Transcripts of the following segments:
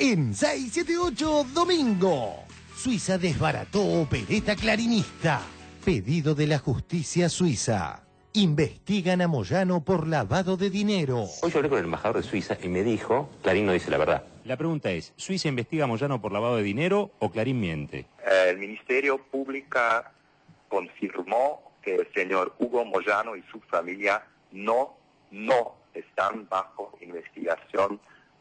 en 678 Domingo. Suiza desbarató opereta clarinista. Pedido de la justicia suiza. Investigan a Moyano por lavado de dinero. Hoy yo hablé con el embajador de Suiza y me dijo, Clarín no dice la verdad. La pregunta es, ¿Suiza investiga a Moyano por lavado de dinero o Clarín miente? El Ministerio Público confirmó que el señor Hugo Moyano y su familia no están bajo investigación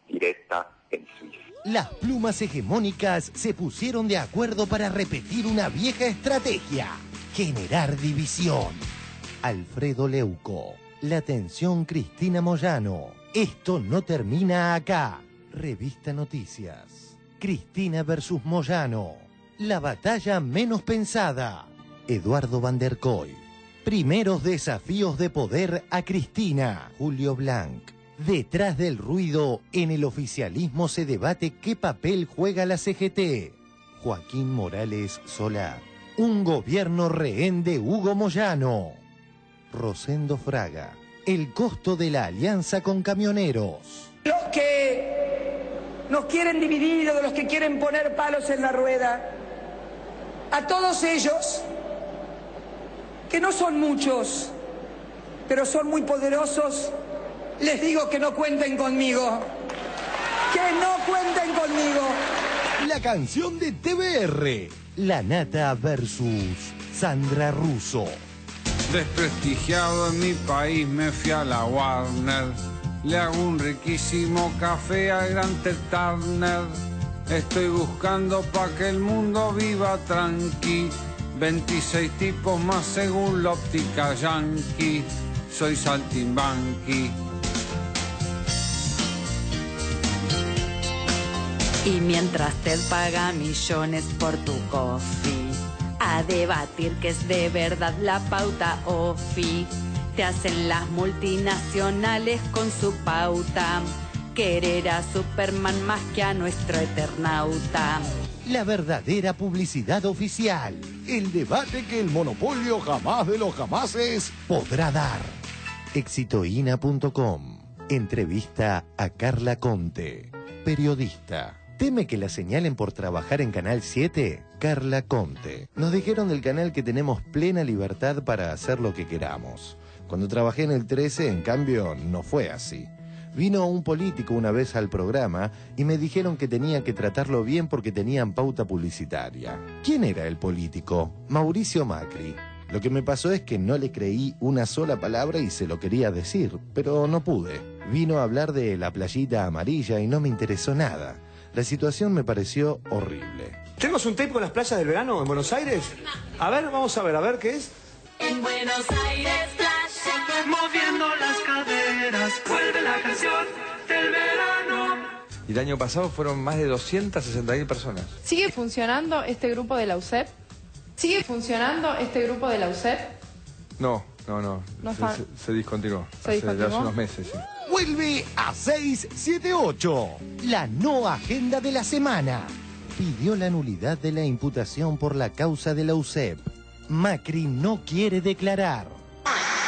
directa en Suiza. Las plumas hegemónicas se pusieron de acuerdo para repetir una vieja estrategia: generar división. Alfredo Leuco, la tensión Cristina Moyano. Esto no termina acá. Revista Noticias. Cristina versus Moyano. La batalla menos pensada. Eduardo Van der Koy. Primeros desafíos de poder a Cristina. Julio Blanc. Detrás del ruido, en el oficialismo se debate qué papel juega la CGT. Joaquín Morales Solá. Un gobierno rehén de Hugo Moyano. Rosendo Fraga. El costo de la alianza con camioneros. Los que nos quieren dividir o de los que quieren poner palos en la rueda, a todos ellos, que no son muchos, pero son muy poderosos, les digo que no cuenten conmigo. Que no cuenten conmigo. La canción de TBR. La Nata versus Sandra Russo. Desprestigiado en mi país me fui a la Warner. Le hago un riquísimo café al Gran Ted Turner. Estoy buscando pa' que el mundo viva tranqui. 26 tipos más según la óptica yankee. Soy saltimbanqui. Y mientras Ted paga millones por tu coffee, a debatir que es de verdad la pauta OFI, te hacen las multinacionales con su pauta, querer a Superman más que a nuestro Eternauta. La verdadera publicidad oficial. El debate que el monopolio jamás de los jamases podrá dar. Exitoina.com. Entrevista a Carla Conte, periodista. ¿Teme que la señalen por trabajar en Canal 7? Carla Conte. Nos dijeron del canal que tenemos plena libertad para hacer lo que queramos. Cuando trabajé en el 13, en cambio, no fue así. Vino un político una vez al programa y me dijeron que tenía que tratarlo bien porque tenían pauta publicitaria. ¿Quién era el político? Mauricio Macri. Lo que me pasó es que no le creí una sola palabra y se lo quería decir, pero no pude. Vino a hablar de la playita amarilla y no me interesó nada. La situación me pareció horrible. ¿Tenemos un tape con las playas del verano en Buenos Aires? A ver, vamos a ver qué es. En Buenos Aires, playa, moviendo las caderas, vuelve la canción del verano. Y el año pasado fueron más de 260.000 personas. ¿Sigue funcionando este grupo de la UCEP? ¿Sigue funcionando este grupo de la UCEP? No. Se discontinuó. Hace unos meses, sí. Vuelve a 678. La no agenda de la semana. Pidió la nulidad de la imputación por la causa de la UCEP. Macri no quiere declarar.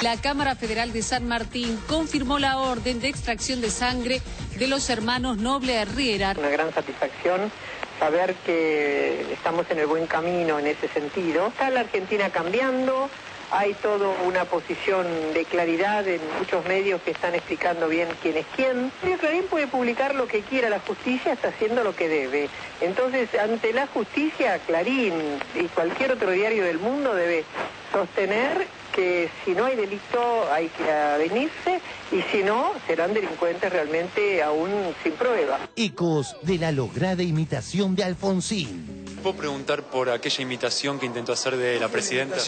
La Cámara Federal de San Martín confirmó la orden de extracción de sangre de los hermanos Noble Herrera. Una gran satisfacción saber que estamos en el buen camino en ese sentido. Está la Argentina cambiando. Hay toda una posición de claridad en muchos medios que están explicando bien quién es quién. Clarín puede publicar lo que quiera, la justicia está haciendo lo que debe. Entonces, ante la justicia, Clarín y cualquier otro diario del mundo debe sostener que si no hay delito hay que avenirse y si no, serán delincuentes realmente aún sin prueba. Ecos de la lograda imitación de Alfonsín. ¿Puedo preguntar por aquella imitación que intentó hacer de la presidenta?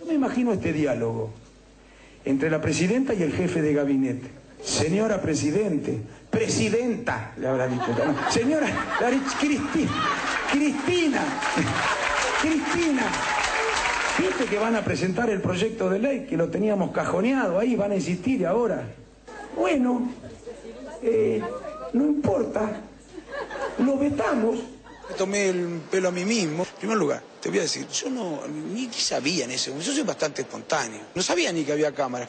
Me imagino este diálogo entre la presidenta y el jefe de gabinete. Señora presidente, presidenta, le habrá dicho. Señora, Cristina. ¿Viste que van a presentar el proyecto de ley? Que lo teníamos cajoneado ahí, van a insistir ahora. Bueno, no importa, lo vetamos. tomé el pelo a mí mismo. En primer lugar, te voy a decir, yo ni sabía en ese momento, yo soy bastante espontáneo. No sabía ni que había cámara,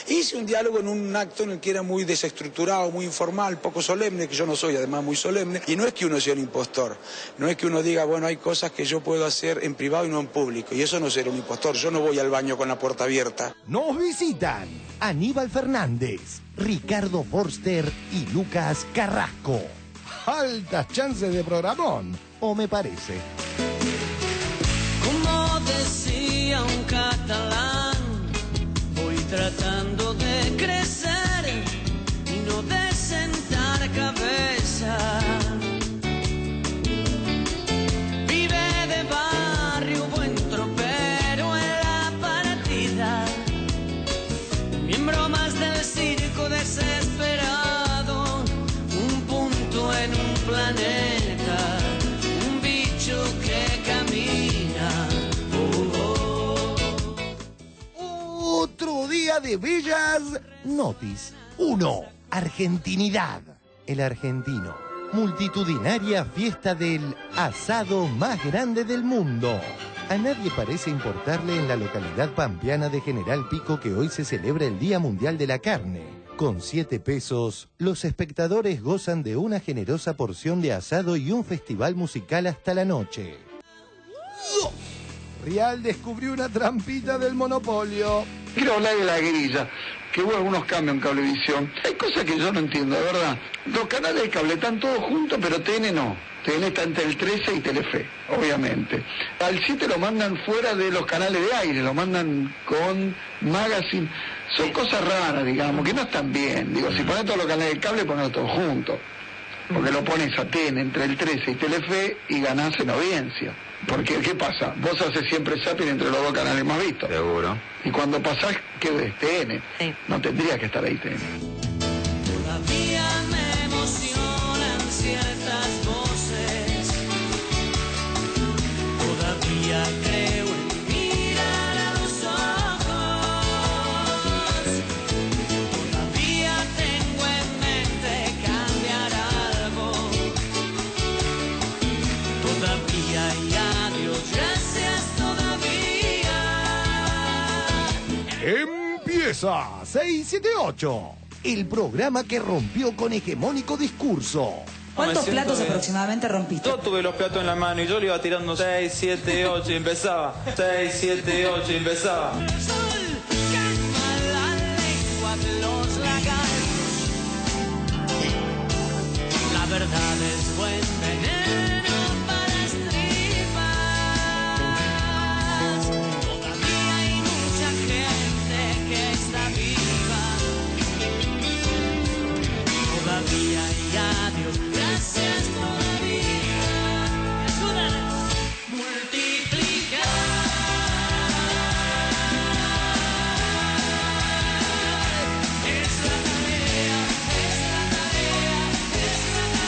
E hice un diálogo en un acto en el que era muy desestructurado, muy informal, poco solemne, que yo no soy además muy solemne. Y no es que uno sea un impostor, no es que uno diga, bueno, hay cosas que yo puedo hacer en privado y no en público. Y eso no es ser un impostor, yo no voy al baño con la puerta abierta. Nos visitan Aníbal Fernández, Ricardo Forster y Lucas Carrasco. Altas chances de programón, o me parece. Como decía un catalán, voy tratando de crecer y no de sentar cabeza. Vive de barrio, buen tropero en la partida, miembro más del circo desesperado, un punto en un planeta, un bicho que camina. Otro día de bellas notis. 1. Argentinidad. El argentino. Multitudinaria fiesta del asado más grande del mundo. A nadie parece importarle en la localidad pampeana de General Pico que hoy se celebra el Día Mundial de la Carne. Con 7 pesos, los espectadores gozan de una generosa porción de asado y un festival musical hasta la noche. Real descubrió una trampita del monopolio. Quiero hablar de la grilla, que hubo algunos cambios en Cablevisión. Hay cosas que yo no entiendo, de verdad. Los canales de cable están todos juntos, pero TN no. TN está entre el 13 y Telefe, obviamente. Al 7 lo mandan fuera de los canales de aire, lo mandan con Magazine. Son cosas raras, digamos, que no están bien. Digo, si pones todos los canales de cable, ponlos todos juntos. Porque lo pones a TN entre el 13 y Telefe y ganás en audiencia. Porque, ¿qué pasa? Vos haces siempre zapping entre los dos canales más vistos. Seguro. Y cuando pasás, ¿qué ves? TN. Sí. No tendría que estar ahí TN. Todavía me emocionan ciertas voces, todavía creo en mirar a los ojos, todavía tengo en mente cambiar algo, todavía y adiós, gracias todavía. Empieza 678. El programa que rompió con hegemónico discurso. ¿Cuántos platos aproximadamente rompiste? Yo tuve los platos en la mano y yo le iba tirando 6, 7, 8 y empezaba. 6, 7, 8 y empezaba. La verdad es buen veneno para las tripas. Todavía hay mucha gente que está viva. Todavía y adiós, gracias todavía. Multiplicar. Es la tarea, es la tarea, es la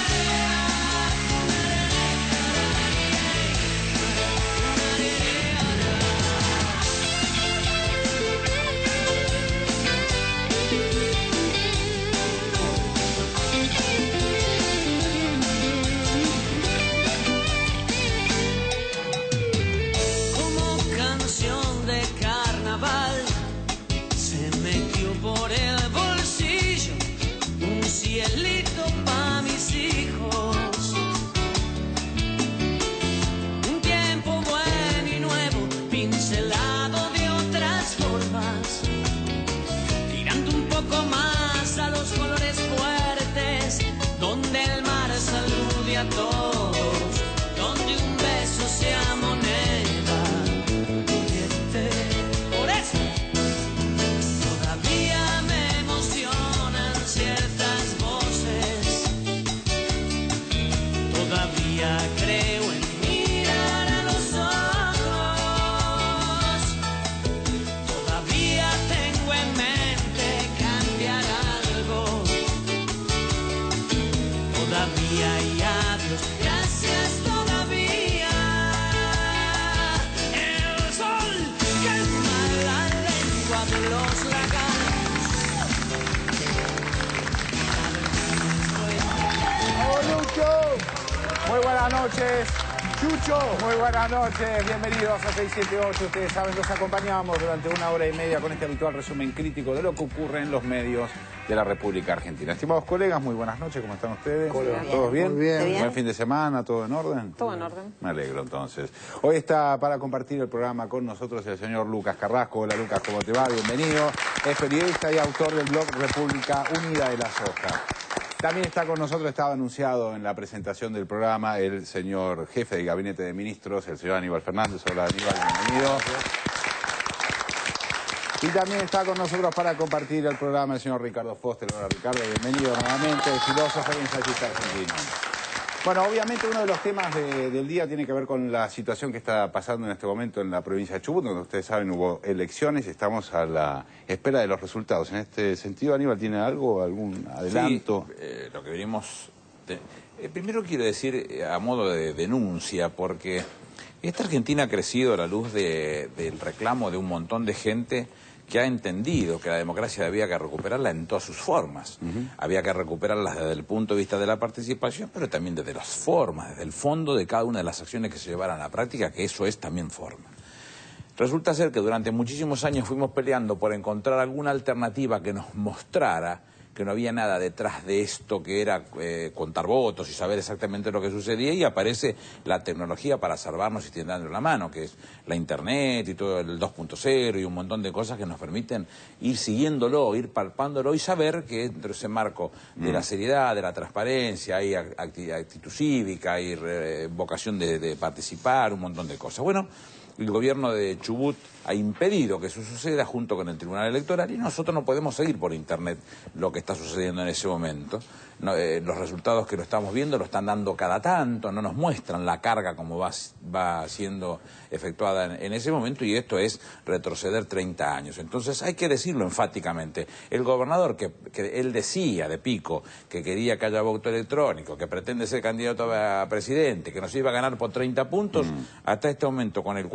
como canción de carnaval se metió por el bolsillo un cielito pa' mis hijos, un tiempo bueno y nuevo pincelado de otras formas, tirando un poco más a los colores fuertes, donde el mar salude a todos, donde un beso sea moneda. Por eso todavía me emocionan ciertas voces, todavía creo en mirar a los ojos, todavía tengo en mente cambiar algo, todavía y adiós, gracias todavía. El sol quema la lengua de los lagartos. Muy buenas noches, Chucho. Muy buenas noches, bienvenidos a 678. Ustedes saben, los acompañamos durante 1 hora y media con este habitual resumen crítico de lo que ocurre en los medios de la República Argentina. Estimados colegas, muy buenas noches, ¿cómo están ustedes? ¿Todos bien? Muy bien. ¿Buen fin de semana? ¿Todo en orden? Todo en orden. Me alegro, entonces. Hoy está para compartir el programa con nosotros el señor Lucas Carrasco. Hola, Lucas, ¿cómo te va? Bienvenido. Es periodista y autor del blog República Unida de la Soja. También está con nosotros, estaba anunciado en la presentación del programa, el señor jefe del Gabinete de Ministros, el señor Aníbal Fernández. Hola, Aníbal, bienvenido. Y también está con nosotros para compartir el programa el señor Ricardo Foster. Hola, Ricardo, bienvenido nuevamente, filósofo y ensayista argentino. Bueno, obviamente uno de los temas del día tiene que ver con la situación que está pasando en este momento en la provincia de Chubut, donde ustedes saben hubo elecciones y estamos a la espera de los resultados. En este sentido, Aníbal, ¿tiene algo, algún adelanto? Sí, lo que venimos... primero quiero decir a modo de denuncia, porque esta Argentina ha crecido a la luz del reclamo de un montón de gente que ha entendido que la democracia había que recuperarla en todas sus formas. Había que recuperarla desde el punto de vista de la participación, pero también desde las formas, desde el fondo de cada una de las acciones que se llevaran a la práctica, que eso es también forma. Resulta ser que durante muchísimos años fuimos peleando por encontrar alguna alternativa que nos mostrara que no había nada detrás de esto que era contar votos y saber exactamente lo que sucedía, y aparece la tecnología para salvarnos y tendernos la mano, que es la internet y todo el 2.0 y un montón de cosas que nos permiten ir siguiéndolo, ir palpándolo y saber que dentro de ese marco de la seriedad, de la transparencia, hay actitud cívica, hay vocación de participar, un montón de cosas. Bueno, el gobierno de Chubut ha impedido que eso suceda junto con el Tribunal Electoral, y nosotros no podemos seguir por internet lo que está sucediendo en ese momento. No, los resultados que lo estamos viendo lo están dando cada tanto, no nos muestran la carga como va siendo efectuada en ese momento, y esto es retroceder 30 años. Entonces hay que decirlo enfáticamente. El gobernador que él decía de pico que quería que haya voto electrónico, que pretende ser candidato a presidente, que nos iba a ganar por 30 puntos, hasta este momento con el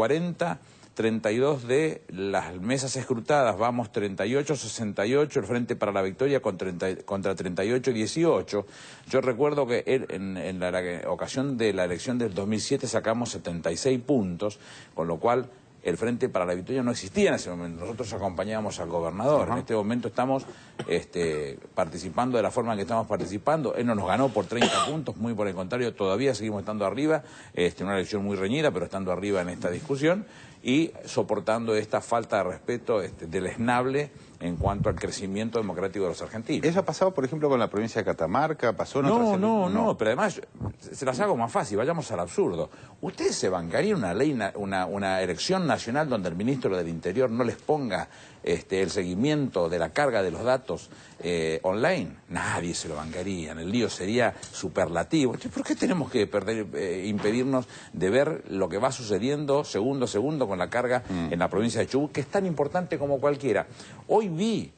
32 de las mesas escrutadas, vamos 38-68, el Frente para la Victoria contra 38-18. Yo recuerdo que en la ocasión de la elección del 2007 sacamos 76 puntos, con lo cual el Frente para la Victoria no existía en ese momento. Nosotros acompañábamos al gobernador. En este momento estamos participando de la forma en que estamos participando. Él no nos ganó por 30 puntos, muy por el contrario, todavía seguimos estando arriba, una elección muy reñida, pero estando arriba en esta discusión y soportando esta falta de respeto deleznable en cuanto al crecimiento democrático de los argentinos. ¿Eso ha pasado, por ejemplo, con la provincia de Catamarca? ¿Pasó en otras No, pero además se las hago más fácil, vayamos al absurdo. ¿Ustedes se bancarían una ley, una elección nacional donde el ministro del Interior no les ponga el seguimiento de la carga de los datos online? Nadie se lo bancaría, el lío sería superlativo. Entonces, ¿por qué tenemos que impedirnos de ver lo que va sucediendo segundo a segundo con la carga en la provincia de Chubut, que es tan importante como cualquiera? Hoy vi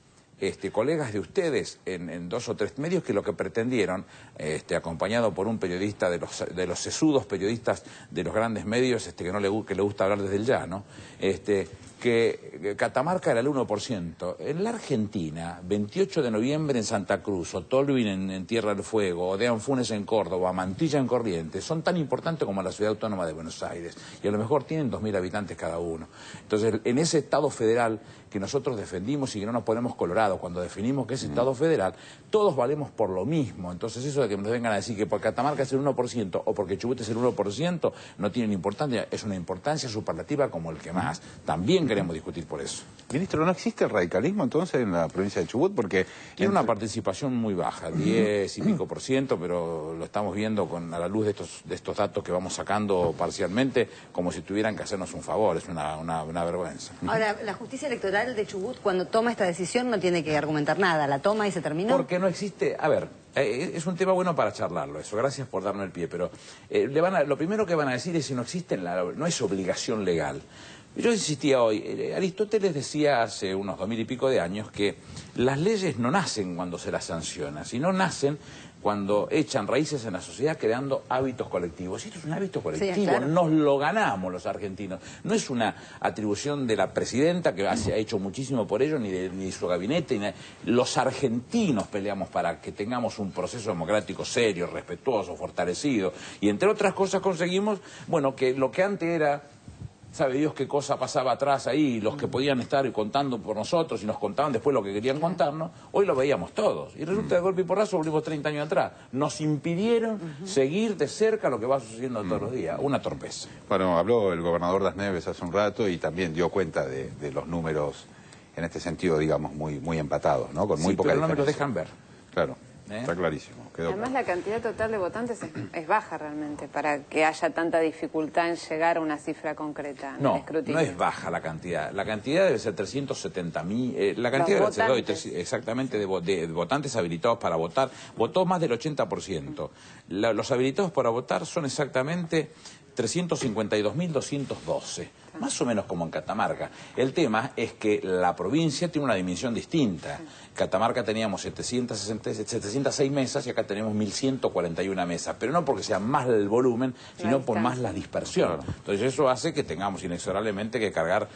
colegas de ustedes en 2 o 3 medios que lo que pretendieron, acompañado por un periodista de los sesudos periodistas de los grandes medios, que le gusta hablar desde el llano, que Catamarca era el 1%. En la Argentina, 28 de noviembre en Santa Cruz, o Tolwin en Tierra del Fuego, o Dean Funes en Córdoba, Mantilla en Corrientes, son tan importantes como la Ciudad Autónoma de Buenos Aires, y a lo mejor tienen 2.000 habitantes cada uno. Entonces, en ese Estado federal que nosotros defendimos y que no nos ponemos colorados cuando definimos que es Estado federal, todos valemos por lo mismo. Entonces, eso de que nos vengan a decir que por Catamarca es el 1% o porque Chubut es el 1%, no tienen importancia, es una importancia superlativa como el que más. También queremos discutir por eso. Ministro, ¿no existe el radicalismo entonces en la provincia de Chubut? Porque tiene una participación muy baja, 10 y pico %, pero lo estamos viendo a la luz de estos datos que vamos sacando parcialmente, como si tuvieran que hacernos un favor. Es una vergüenza. Ahora, la justicia electoral de Chubut, cuando toma esta decisión, no tiene que argumentar nada, la toma y se terminó. Porque no existe, a ver, es un tema bueno para charlarlo eso, gracias por darme el pie, pero lo primero que van a decir es si no existe, no es obligación legal. Yo insistía hoy, Aristóteles decía hace unos 2000 y pico de años que las leyes no nacen cuando se las sanciona, sino nacen cuando echan raíces en la sociedad creando hábitos colectivos. Y esto es un hábito colectivo, sí, claro. Nos lo ganamos los argentinos. No es una atribución de la presidenta, que ha hecho muchísimo por ello, ni de su gabinete. Los argentinos peleamos para que tengamos un proceso democrático serio, respetuoso, fortalecido. Y entre otras cosas conseguimos, bueno, que lo que antes era... Sabe Dios qué cosa pasaba atrás ahí, los que podían estar contando por nosotros y nos contaban después lo que querían contarnos, hoy lo veíamos todos. Y resulta de golpe y porrazo volvimos 30 años atrás. Nos impidieron seguir de cerca lo que va sucediendo todos los días. Una torpeza. Bueno, habló el gobernador Das Neves hace un rato y también dio cuenta de los números, en este sentido, digamos, muy empatados, ¿no? Con muy poca pero no me diferencia. los dejan ver. Claro. Está clarísimo. Además la cantidad total de votantes es baja realmente para que haya tanta dificultad en llegar a una cifra concreta en el escrutinio. No es baja la cantidad. La cantidad debe ser 370.000. La cantidad exactamente de votantes habilitados para votar. Votó más del 80%. Los habilitados para votar son exactamente 352.212. Más o menos como en Catamarca. El tema es que la provincia tiene una dimensión distinta. Catamarca teníamos 706 mesas y acá tenemos 1.141 mesas. Pero no porque sea más el volumen, sino por más la dispersión. Entonces eso hace que tengamos inexorablemente que cargar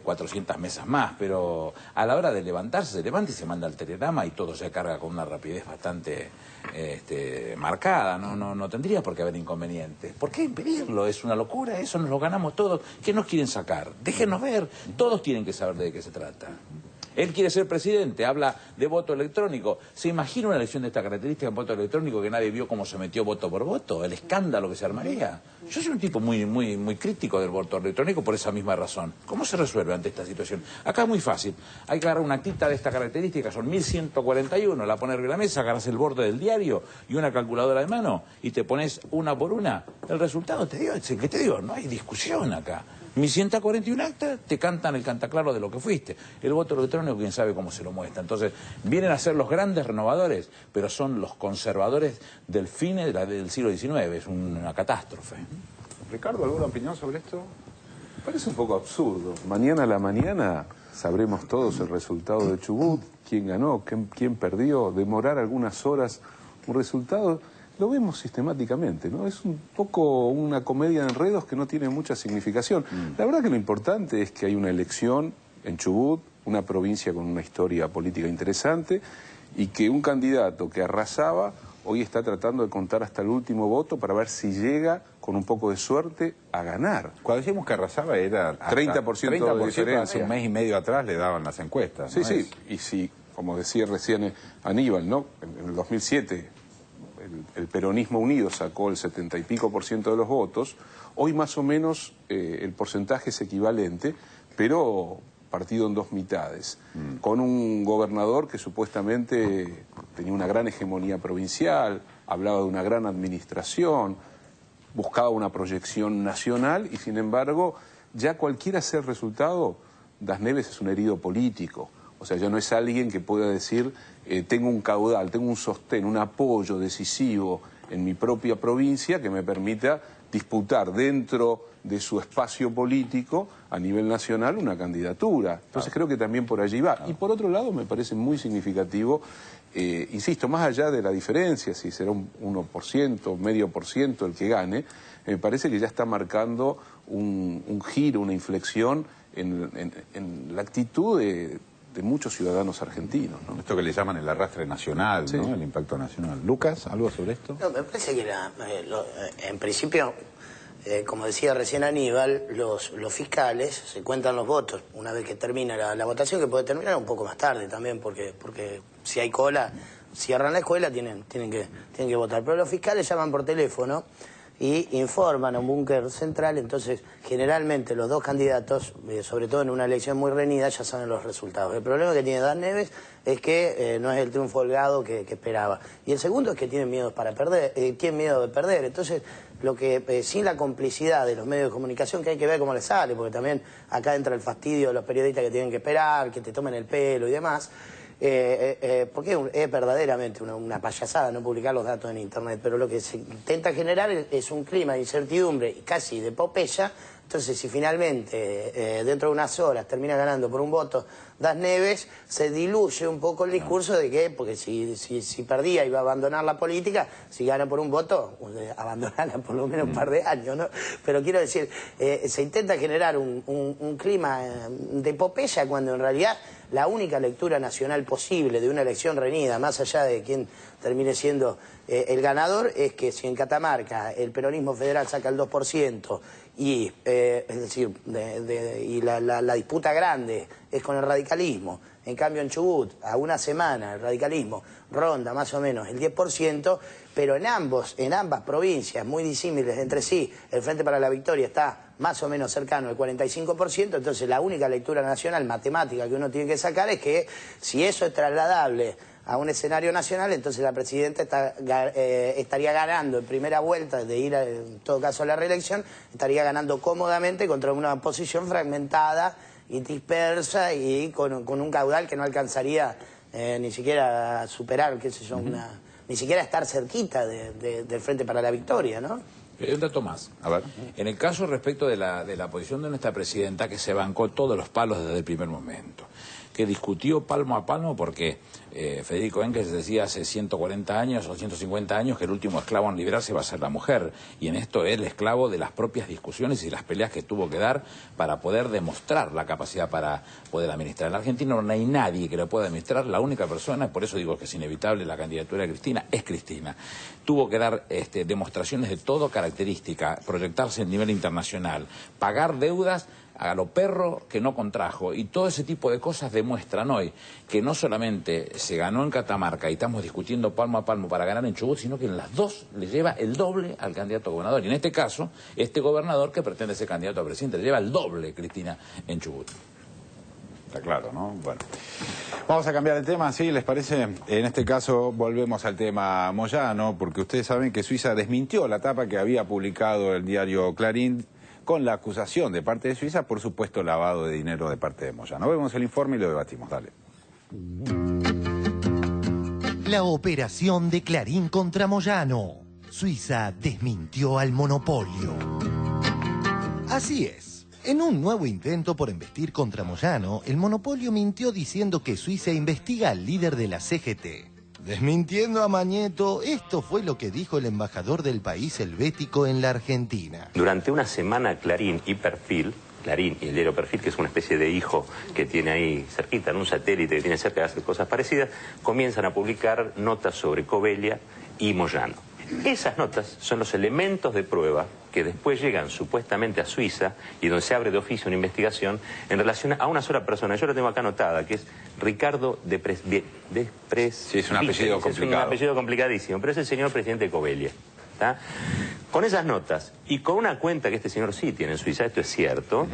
400 mesas más. Pero a la hora de levantarse, se levanta y se manda el telegrama y todo se carga con una rapidez bastante marcada. No tendría por qué haber inconvenientes. ¿Por qué impedirlo? Es una locura, eso nos lo ganamos todos. ¿Qué nos quieren sacar? Déjenos ver. Todos tienen que saber de qué se trata. Él quiere ser presidente, habla de voto electrónico. ¿Se imagina una elección de esta característica en voto electrónico que nadie vio cómo se metió voto por voto? El escándalo que se armaría. Yo soy un tipo muy crítico del voto electrónico por esa misma razón. ¿Cómo se resuelve ante esta situación? Acá es muy fácil. Hay que agarrar una actita de esta característica, son 1141, la pones en la mesa, agarras el borde del diario y una calculadora de mano y te pones una por una. El resultado te digo, ¿qué te digo? No hay discusión acá. 1141 actas, te cantan el cantaclaro de lo que fuiste. El voto electrónico, quién sabe cómo se lo muestra. Entonces, vienen a ser los grandes renovadores, pero son los conservadores del fin del siglo XIX. Es una catástrofe. Ricardo, ¿alguna opinión sobre esto? Parece un poco absurdo. Mañana a la mañana sabremos todos el resultado de Chubut, quién ganó, quién perdió, demorar algunas horas un resultado... Lo vemos sistemáticamente, ¿no? Es un poco una comedia de enredos que no tiene mucha significación. La verdad que lo importante es que hay una elección en Chubut, una provincia con una historia política interesante, y que un candidato que arrasaba hoy está tratando de contar hasta el último voto para ver si llega, con un poco de suerte, a ganar. Cuando decimos que arrasaba era 30% de diferencia. Hace un mes y medio atrás le daban las encuestas. Sí, ¿no? Sí, y si, como decía recién Aníbal, ¿no? En el 2007... el peronismo unido sacó el 70 y pico % de los votos, hoy más o menos el porcentaje es equivalente, pero partido en dos mitades, con un gobernador que supuestamente tenía una gran hegemonía provincial, hablaba de una gran administración, buscaba una proyección nacional y sin embargo ya cualquiera sea el resultado, Das Neves es un herido político. O sea, ya no es alguien que pueda decir, tengo un caudal, tengo un sostén, un apoyo decisivo en mi propia provincia que me permita disputar dentro de su espacio político a nivel nacional una candidatura. Entonces creo que también por allí va. Y por otro lado me parece muy significativo, insisto, más allá de la diferencia, si será un 1%, medio por ciento el que gane, me parece que ya está marcando un giro, una inflexión en la actitud de muchos ciudadanos argentinos, ¿no? Esto que le llaman el arrastre nacional, sí, ¿no? El impacto nacional. Lucas, ¿algo sobre esto? No, me parece que en principio, como decía recién Aníbal, los fiscales se cuentan los votos una vez que termina la votación, que puede terminar un poco más tarde también, porque si hay cola, cierran la escuela, tienen que votar. Pero los fiscales llaman por teléfono y informan a un búnker central, entonces generalmente los dos candidatos, sobre todo en una elección muy reñida, ya saben los resultados. El problema que tiene Das Neves es que no es el triunfo holgado que esperaba. Y el segundo es que tiene miedo de perder. Entonces, lo que sin la complicidad de los medios de comunicación, que hay que ver cómo les sale, porque también acá entra el fastidio de los periodistas que tienen que esperar, que te tomen el pelo y demás. porque es verdaderamente una payasada no publicar los datos en Internet, pero lo que se intenta generar es un clima de incertidumbre y casi de epopeya. Entonces, si finalmente dentro de unas horas termina ganando por un voto Das Neves, se diluye un poco el discurso de que, porque si perdía iba a abandonar la política, si gana por un voto, abandonarla por lo menos un par de años, ¿no? Pero quiero decir, se intenta generar un clima de epopeya cuando en realidad la única lectura nacional posible de una elección reñida, más allá de quién termine siendo el ganador, es que si en Catamarca el peronismo federal saca el 2%, y es decir, y la disputa grande es con el radicalismo, en cambio en Chubut, a una semana, el radicalismo ronda más o menos el 10%, pero en ambas provincias, muy disímiles entre sí, el Frente para la Victoria está más o menos cercano al 45%, entonces la única lectura nacional matemática que uno tiene que sacar es que si eso es trasladable a un escenario nacional, entonces la presidenta estaría ganando en primera vuelta de ir, en todo caso, a la reelección, estaría ganando cómodamente contra una oposición fragmentada y dispersa y con un caudal que no alcanzaría ni siquiera a superar, qué sé yo, ni siquiera estar cerquita del Frente para la Victoria, ¿no? Un dato más. A ver. En el caso respecto de la posición de nuestra presidenta, que se bancó todos los palos desde el primer momento, que discutió palmo a palmo porque Federico Engels decía hace 140 años o 150 años que el último esclavo en liberarse va a ser la mujer, y en esto es el esclavo de las propias discusiones y las peleas que tuvo que dar para poder demostrar la capacidad para poder administrar. En la Argentina no hay nadie que lo pueda administrar, la única persona, por eso digo que es inevitable la candidatura de Cristina, es Cristina. Tuvo que dar demostraciones de todo característica, proyectarse a nivel internacional, pagar deudas a lo perro que no contrajo, y todo ese tipo de cosas demuestran hoy que no solamente se ganó en Catamarca y estamos discutiendo palmo a palmo para ganar en Chubut, sino que en las dos le lleva el doble al candidato a gobernador, y en este caso, este gobernador que pretende ser candidato a presidente, le lleva el doble, Cristina, en Chubut. Está claro, ¿no? Bueno, vamos a cambiar de tema, ¿sí? ¿Les parece? En este caso volvemos al tema Moyano, porque ustedes saben que Suiza desmintió la tapa que había publicado el diario Clarín con la acusación de parte de Suiza por supuesto lavado de dinero de parte de Moyano. Vemos el informe y lo debatimos. Dale. La operación de Clarín contra Moyano. Suiza desmintió al monopolio. Así es. En un nuevo intento por embestir contra Moyano, el monopolio mintió diciendo que Suiza investiga al líder de la CGT. Desmintiendo a Mañeto, esto fue lo que dijo el embajador del país helvético en la Argentina. Durante una semana Clarín y Perfil, Clarín y el diario Perfil, que es una especie de hijo que tiene ahí cerquita, en un satélite que tiene cerca de hacer cosas parecidas, comienzan a publicar notas sobre Covelia y Moyano. Esas notas son los elementos de prueba que después llegan supuestamente a Suiza y donde se abre de oficio una investigación en relación a una sola persona. Yo la tengo acá anotada, que es Ricardo Sí, es un apellido complicado. Es un apellido complicadísimo, pero es el señor presidente de Covelia. ¿Tá? Con esas notas y con una cuenta que este señor sí tiene en Suiza, esto es cierto,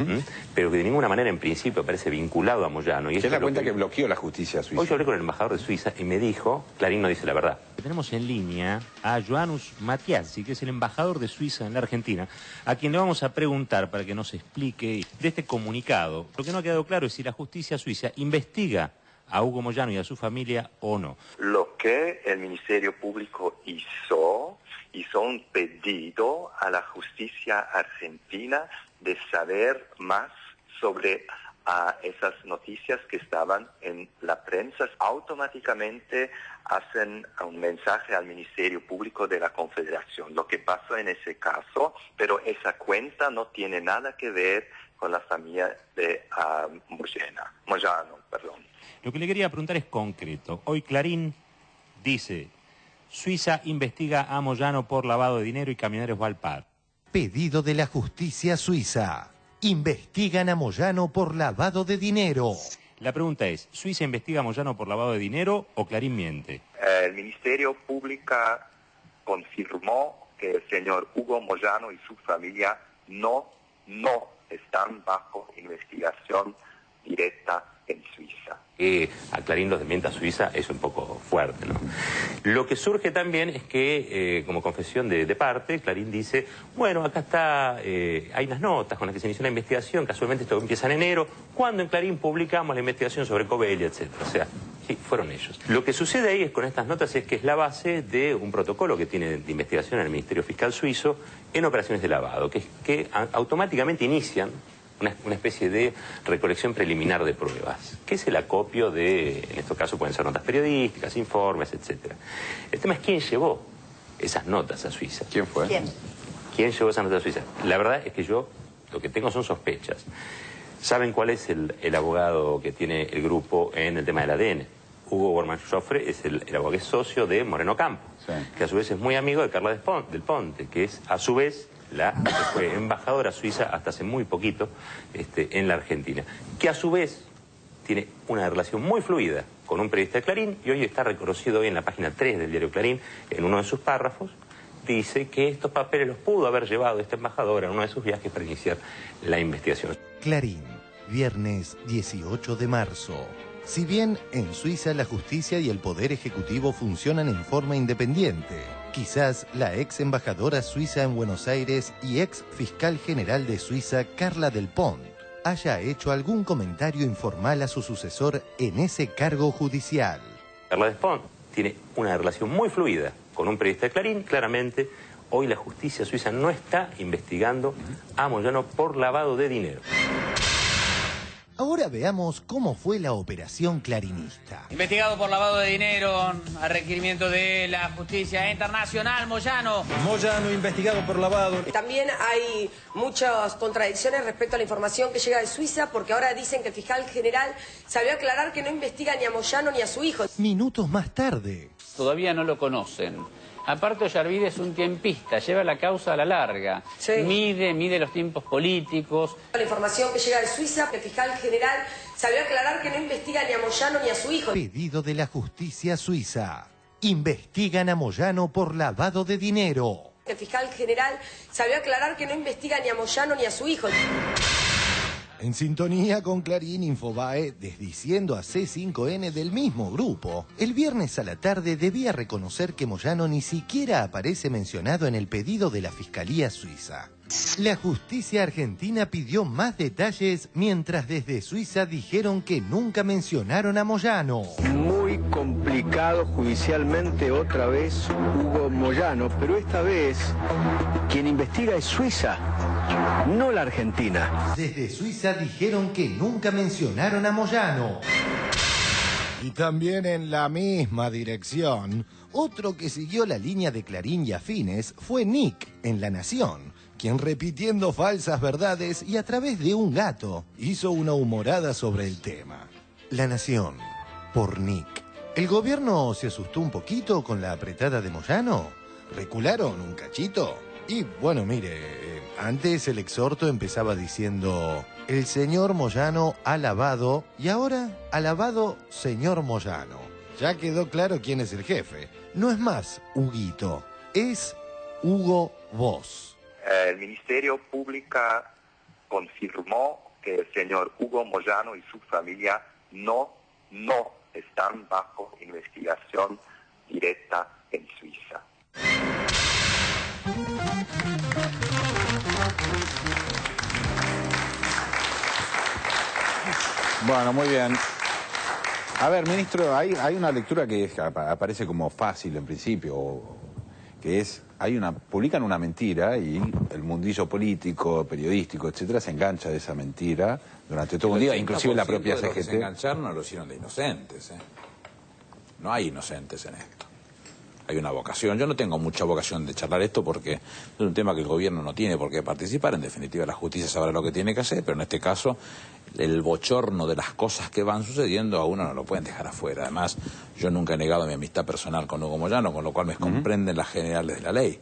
pero que de ninguna manera en principio parece vinculado a Moyano. Y es la cuenta que bloqueó la justicia suiza. Hoy yo hablé con el embajador de Suiza y me dijo, Clarín no dice la verdad. Tenemos en línea a Johannes Mattiazzi, que es el embajador de Suiza en la Argentina, a quien le vamos a preguntar para que nos explique de este comunicado. Lo que no ha quedado claro es si la justicia suiza investiga a Hugo Moyano y a su familia o no. Lo que el Ministerio Público hizo un pedido a la justicia argentina de saber más sobre esas noticias que estaban en la prensa. Automáticamente hacen un mensaje al Ministerio Público de la Confederación, lo que pasó en ese caso, pero esa cuenta no tiene nada que ver con la familia de Moyano. Lo que le quería preguntar es concreto. Hoy Clarín dice: Suiza investiga a Moyano por lavado de dinero y Camioneros Valpar. Pedido de la justicia suiza. Investigan a Moyano por lavado de dinero. La pregunta es, ¿Suiza investiga a Moyano por lavado de dinero o Clarín miente? El Ministerio Público confirmó que el señor Hugo Moyano y su familia no están bajo investigación directa en Suiza. A Clarín los desmienta Suiza es un poco fuerte, ¿no? Lo que surge también es que, como confesión de parte, Clarín dice, bueno, acá está, hay unas notas con las que se inició la investigación, casualmente esto empieza en enero, cuando en Clarín publicamos la investigación sobre Covelia, etc. O sea, sí, fueron ellos. Lo que sucede ahí es con estas notas es que es la base de un protocolo que tiene de investigación en el Ministerio Fiscal Suizo en operaciones de lavado, que automáticamente inician una especie de recolección preliminar de pruebas, que es el acopio de, en estos casos pueden ser notas periodísticas, informes, etc. El tema es quién llevó esas notas a Suiza. ¿Quién fue? ¿Quién llevó esas notas a Suiza? La verdad es que yo lo que tengo son sospechas. ¿Saben cuál es el abogado que tiene el grupo en el tema del ADN? Hugo Bormann-Joffre es el abogado que es socio de Moreno Campo, sí, que a su vez es muy amigo de Carla del Ponte, que es a su vez que fue embajadora suiza hasta hace muy poquito en la Argentina, que a su vez tiene una relación muy fluida con un periodista de Clarín, y hoy está reconocido hoy en la página 3 del diario Clarín, en uno de sus párrafos, dice que estos papeles los pudo haber llevado esta embajadora en uno de sus viajes para iniciar la investigación. Clarín, viernes 18 de marzo. Si bien en Suiza la justicia y el poder ejecutivo funcionan en forma independiente, quizás la ex embajadora suiza en Buenos Aires y ex fiscal general de Suiza, Carla del Pont, haya hecho algún comentario informal a su sucesor en ese cargo judicial. Carla del Pont tiene una relación muy fluida con un periodista de Clarín, claramente. Hoy la justicia suiza no está investigando a Moyano por lavado de dinero. Ahora veamos cómo fue la operación clarinista. Investigado por lavado de dinero a requerimiento de la justicia internacional, Moyano. Moyano investigado por lavado. También hay muchas contradicciones respecto a la información que llega de Suiza, porque ahora dicen que el fiscal general sabió aclarar que no investiga ni a Moyano ni a su hijo. Minutos más tarde. Todavía no lo conocen. Aparte, Ollarvide es un tiempista, lleva la causa a la larga. Sí. Mide los tiempos políticos. La información que llega de Suiza, el fiscal general sabió aclarar que no investiga ni a Moyano ni a su hijo. Pedido de la justicia suiza. Investigan a Moyano por lavado de dinero. El fiscal general sabió aclarar que no investiga ni a Moyano ni a su hijo. En sintonía con Clarín, Infobae, desdiciendo a C5N del mismo grupo, el viernes a la tarde debía reconocer que Moyano ni siquiera aparece mencionado en el pedido de la Fiscalía Suiza. La justicia argentina pidió más detalles, mientras desde Suiza dijeron que nunca mencionaron a Moyano. Muy complicado judicialmente otra vez Hugo Moyano, pero esta vez quien investiga es Suiza, no la Argentina. Desde Suiza dijeron que nunca mencionaron a Moyano. Y también en la misma dirección, otro que siguió la línea de Clarín y afines fue Nick en La Nación, quien repitiendo falsas verdades y a través de un gato hizo una humorada sobre el tema. La Nación, por Nick. ¿El gobierno se asustó un poquito con la apretada de Moyano? ¿Recularon un cachito? Y bueno, mire, antes el exhorto empezaba diciendo: el señor Moyano ha lavado, y ahora ha lavado señor Moyano. Ya quedó claro quién es el jefe. No es más Huguito, es Hugo Boss. El Ministerio Público confirmó que el señor Hugo Moyano y su familia no están bajo investigación directa en Suiza. Bueno, muy bien. A ver, ministro, hay una lectura que aparece como fácil en principio, que es, publican una mentira y el mundillo político, periodístico, etcétera, se engancha de esa mentira durante todo un día, inclusive la propia CGT. Los que se engancharon no lo hicieron de inocentes, ¿eh? No hay inocentes en esto. Hay una vocación. Yo no tengo mucha vocación de charlar esto porque es un tema que el gobierno no tiene por qué participar. En definitiva, la justicia sabrá lo que tiene que hacer, pero en este caso el bochorno de las cosas que van sucediendo a uno no lo pueden dejar afuera. Además, yo nunca he negado mi amistad personal con Hugo Moyano, con lo cual me comprenden las generales de la ley.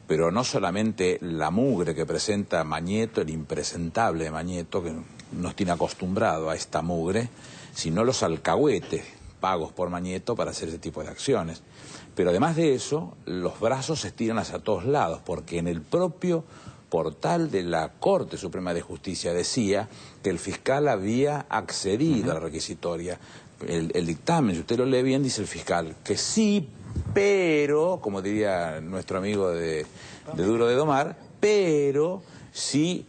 Pero no solamente la mugre que presenta Mañeto, el impresentable de Mañeto, que nos tiene acostumbrado a esta mugre, sino los alcahuetes pagos por Mañeto para hacer ese tipo de acciones. Pero además de eso, los brazos se estiran hacia todos lados, porque en el propio portal de la Corte Suprema de Justicia decía que el fiscal había accedido a la requisitoria. El dictamen, si usted lo lee bien, dice el fiscal que sí, pero, como diría nuestro amigo de Duro de Domar, pero sí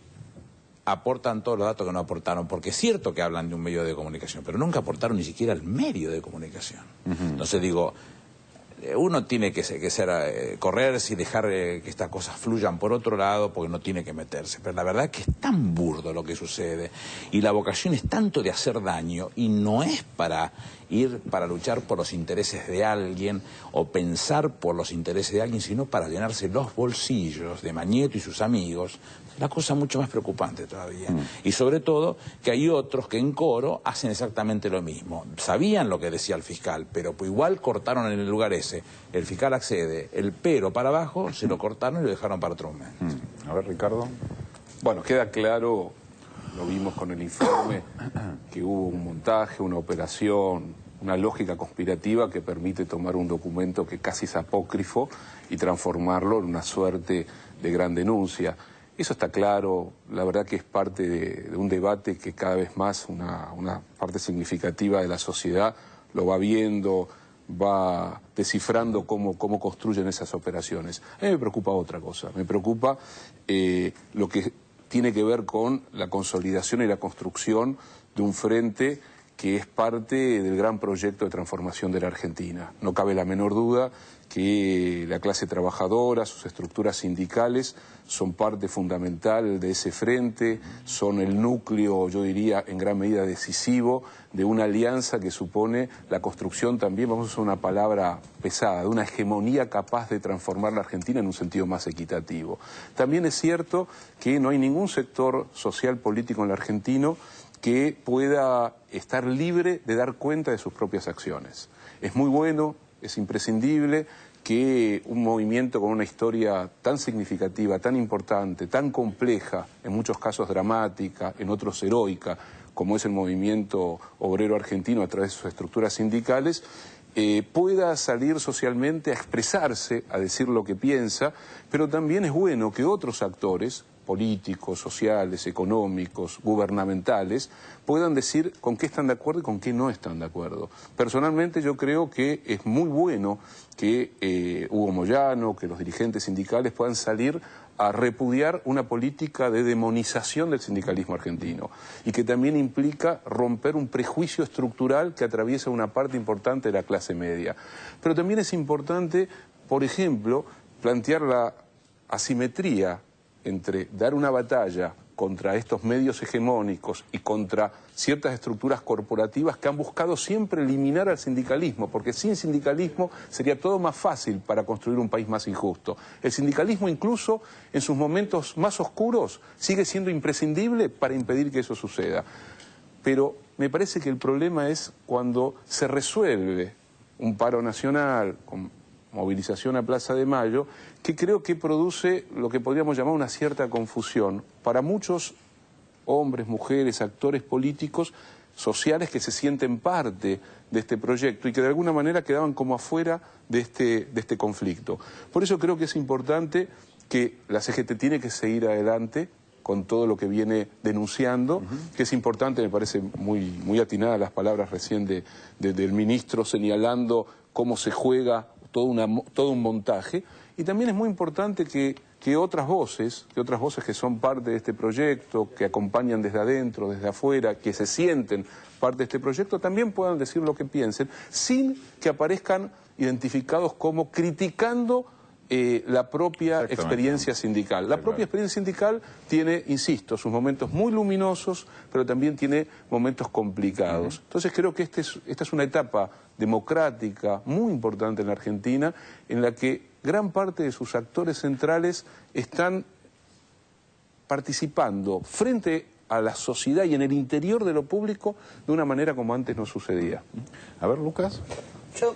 aportan todos los datos que no aportaron, porque es cierto que hablan de un medio de comunicación, pero nunca aportaron ni siquiera el medio de comunicación. Entonces digo, uno tiene que correrse y dejar que estas cosas fluyan por otro lado, porque no tiene que meterse. Pero la verdad es que es tan burdo lo que sucede, y la vocación es tanto de hacer daño, y no es para ir para luchar por los intereses de alguien o pensar por los intereses de alguien, sino para llenarse los bolsillos de Mañeto y sus amigos. La cosa mucho más preocupante todavía. Y sobre todo que hay otros que en coro hacen exactamente lo mismo. Sabían lo que decía el fiscal, pero igual cortaron en el lugar ese. El fiscal accede, el pero para abajo, se lo cortaron y lo dejaron para otro momento. A ver, Ricardo. Bueno, queda claro, lo vimos con el informe, que hubo un montaje, una operación, una lógica conspirativa que permite tomar un documento que casi es apócrifo y transformarlo en una suerte de gran denuncia. Eso está claro, la verdad que es parte de un debate que cada vez más una parte significativa de la sociedad lo va viendo, va descifrando cómo construyen esas operaciones. A mí me preocupa otra cosa, me preocupa lo que tiene que ver con la consolidación y la construcción de un frente que es parte del gran proyecto de transformación de la Argentina. No cabe la menor duda que la clase trabajadora, sus estructuras sindicales, son parte fundamental de ese frente, son el núcleo, yo diría, en gran medida decisivo de una alianza que supone la construcción también, vamos a usar una palabra pesada, de una hegemonía capaz de transformar la Argentina en un sentido más equitativo. También es cierto que no hay ningún sector social político en el argentino que pueda estar libre de dar cuenta de sus propias acciones. Es muy bueno, es imprescindible que un movimiento con una historia tan significativa, tan importante, tan compleja, en muchos casos dramática, en otros heroica, como es el movimiento obrero argentino a través de sus estructuras sindicales, pueda salir socialmente a expresarse, a decir lo que piensa, pero también es bueno que otros actores políticos, sociales, económicos, gubernamentales, puedan decir con qué están de acuerdo y con qué no están de acuerdo. Personalmente yo creo que es muy bueno que Hugo Moyano, que los dirigentes sindicales puedan salir a repudiar una política de demonización del sindicalismo argentino y que también implica romper un prejuicio estructural que atraviesa una parte importante de la clase media. Pero también es importante, por ejemplo, plantear la asimetría entre dar una batalla contra estos medios hegemónicos y contra ciertas estructuras corporativas que han buscado siempre eliminar al sindicalismo, porque sin sindicalismo sería todo más fácil para construir un país más injusto. El sindicalismo incluso en sus momentos más oscuros sigue siendo imprescindible para impedir que eso suceda. Pero me parece que el problema es cuando se resuelve un paro nacional con movilización a Plaza de Mayo, que creo que produce lo que podríamos llamar una cierta confusión para muchos hombres, mujeres, actores políticos, sociales que se sienten parte de este proyecto y que de alguna manera quedaban como afuera de este conflicto. Por eso creo que es importante que la CGT tiene que seguir adelante con todo lo que viene denunciando, que es importante, me parece muy atinada las palabras recién del ministro señalando cómo se juega todo un montaje, y también es muy importante que otras voces que son parte de este proyecto, que acompañan desde adentro, desde afuera, que se sienten parte de este proyecto, también puedan decir lo que piensen, sin que aparezcan identificados como criticando la propia experiencia sindical. La propia experiencia sindical tiene, insisto, sus momentos muy luminosos, pero también tiene momentos complicados. Entonces creo que esta es una etapa democrática muy importante en la Argentina, en la que gran parte de sus actores centrales están participando frente a la sociedad y en el interior de lo público de una manera como antes no sucedía. A ver, Lucas. Yo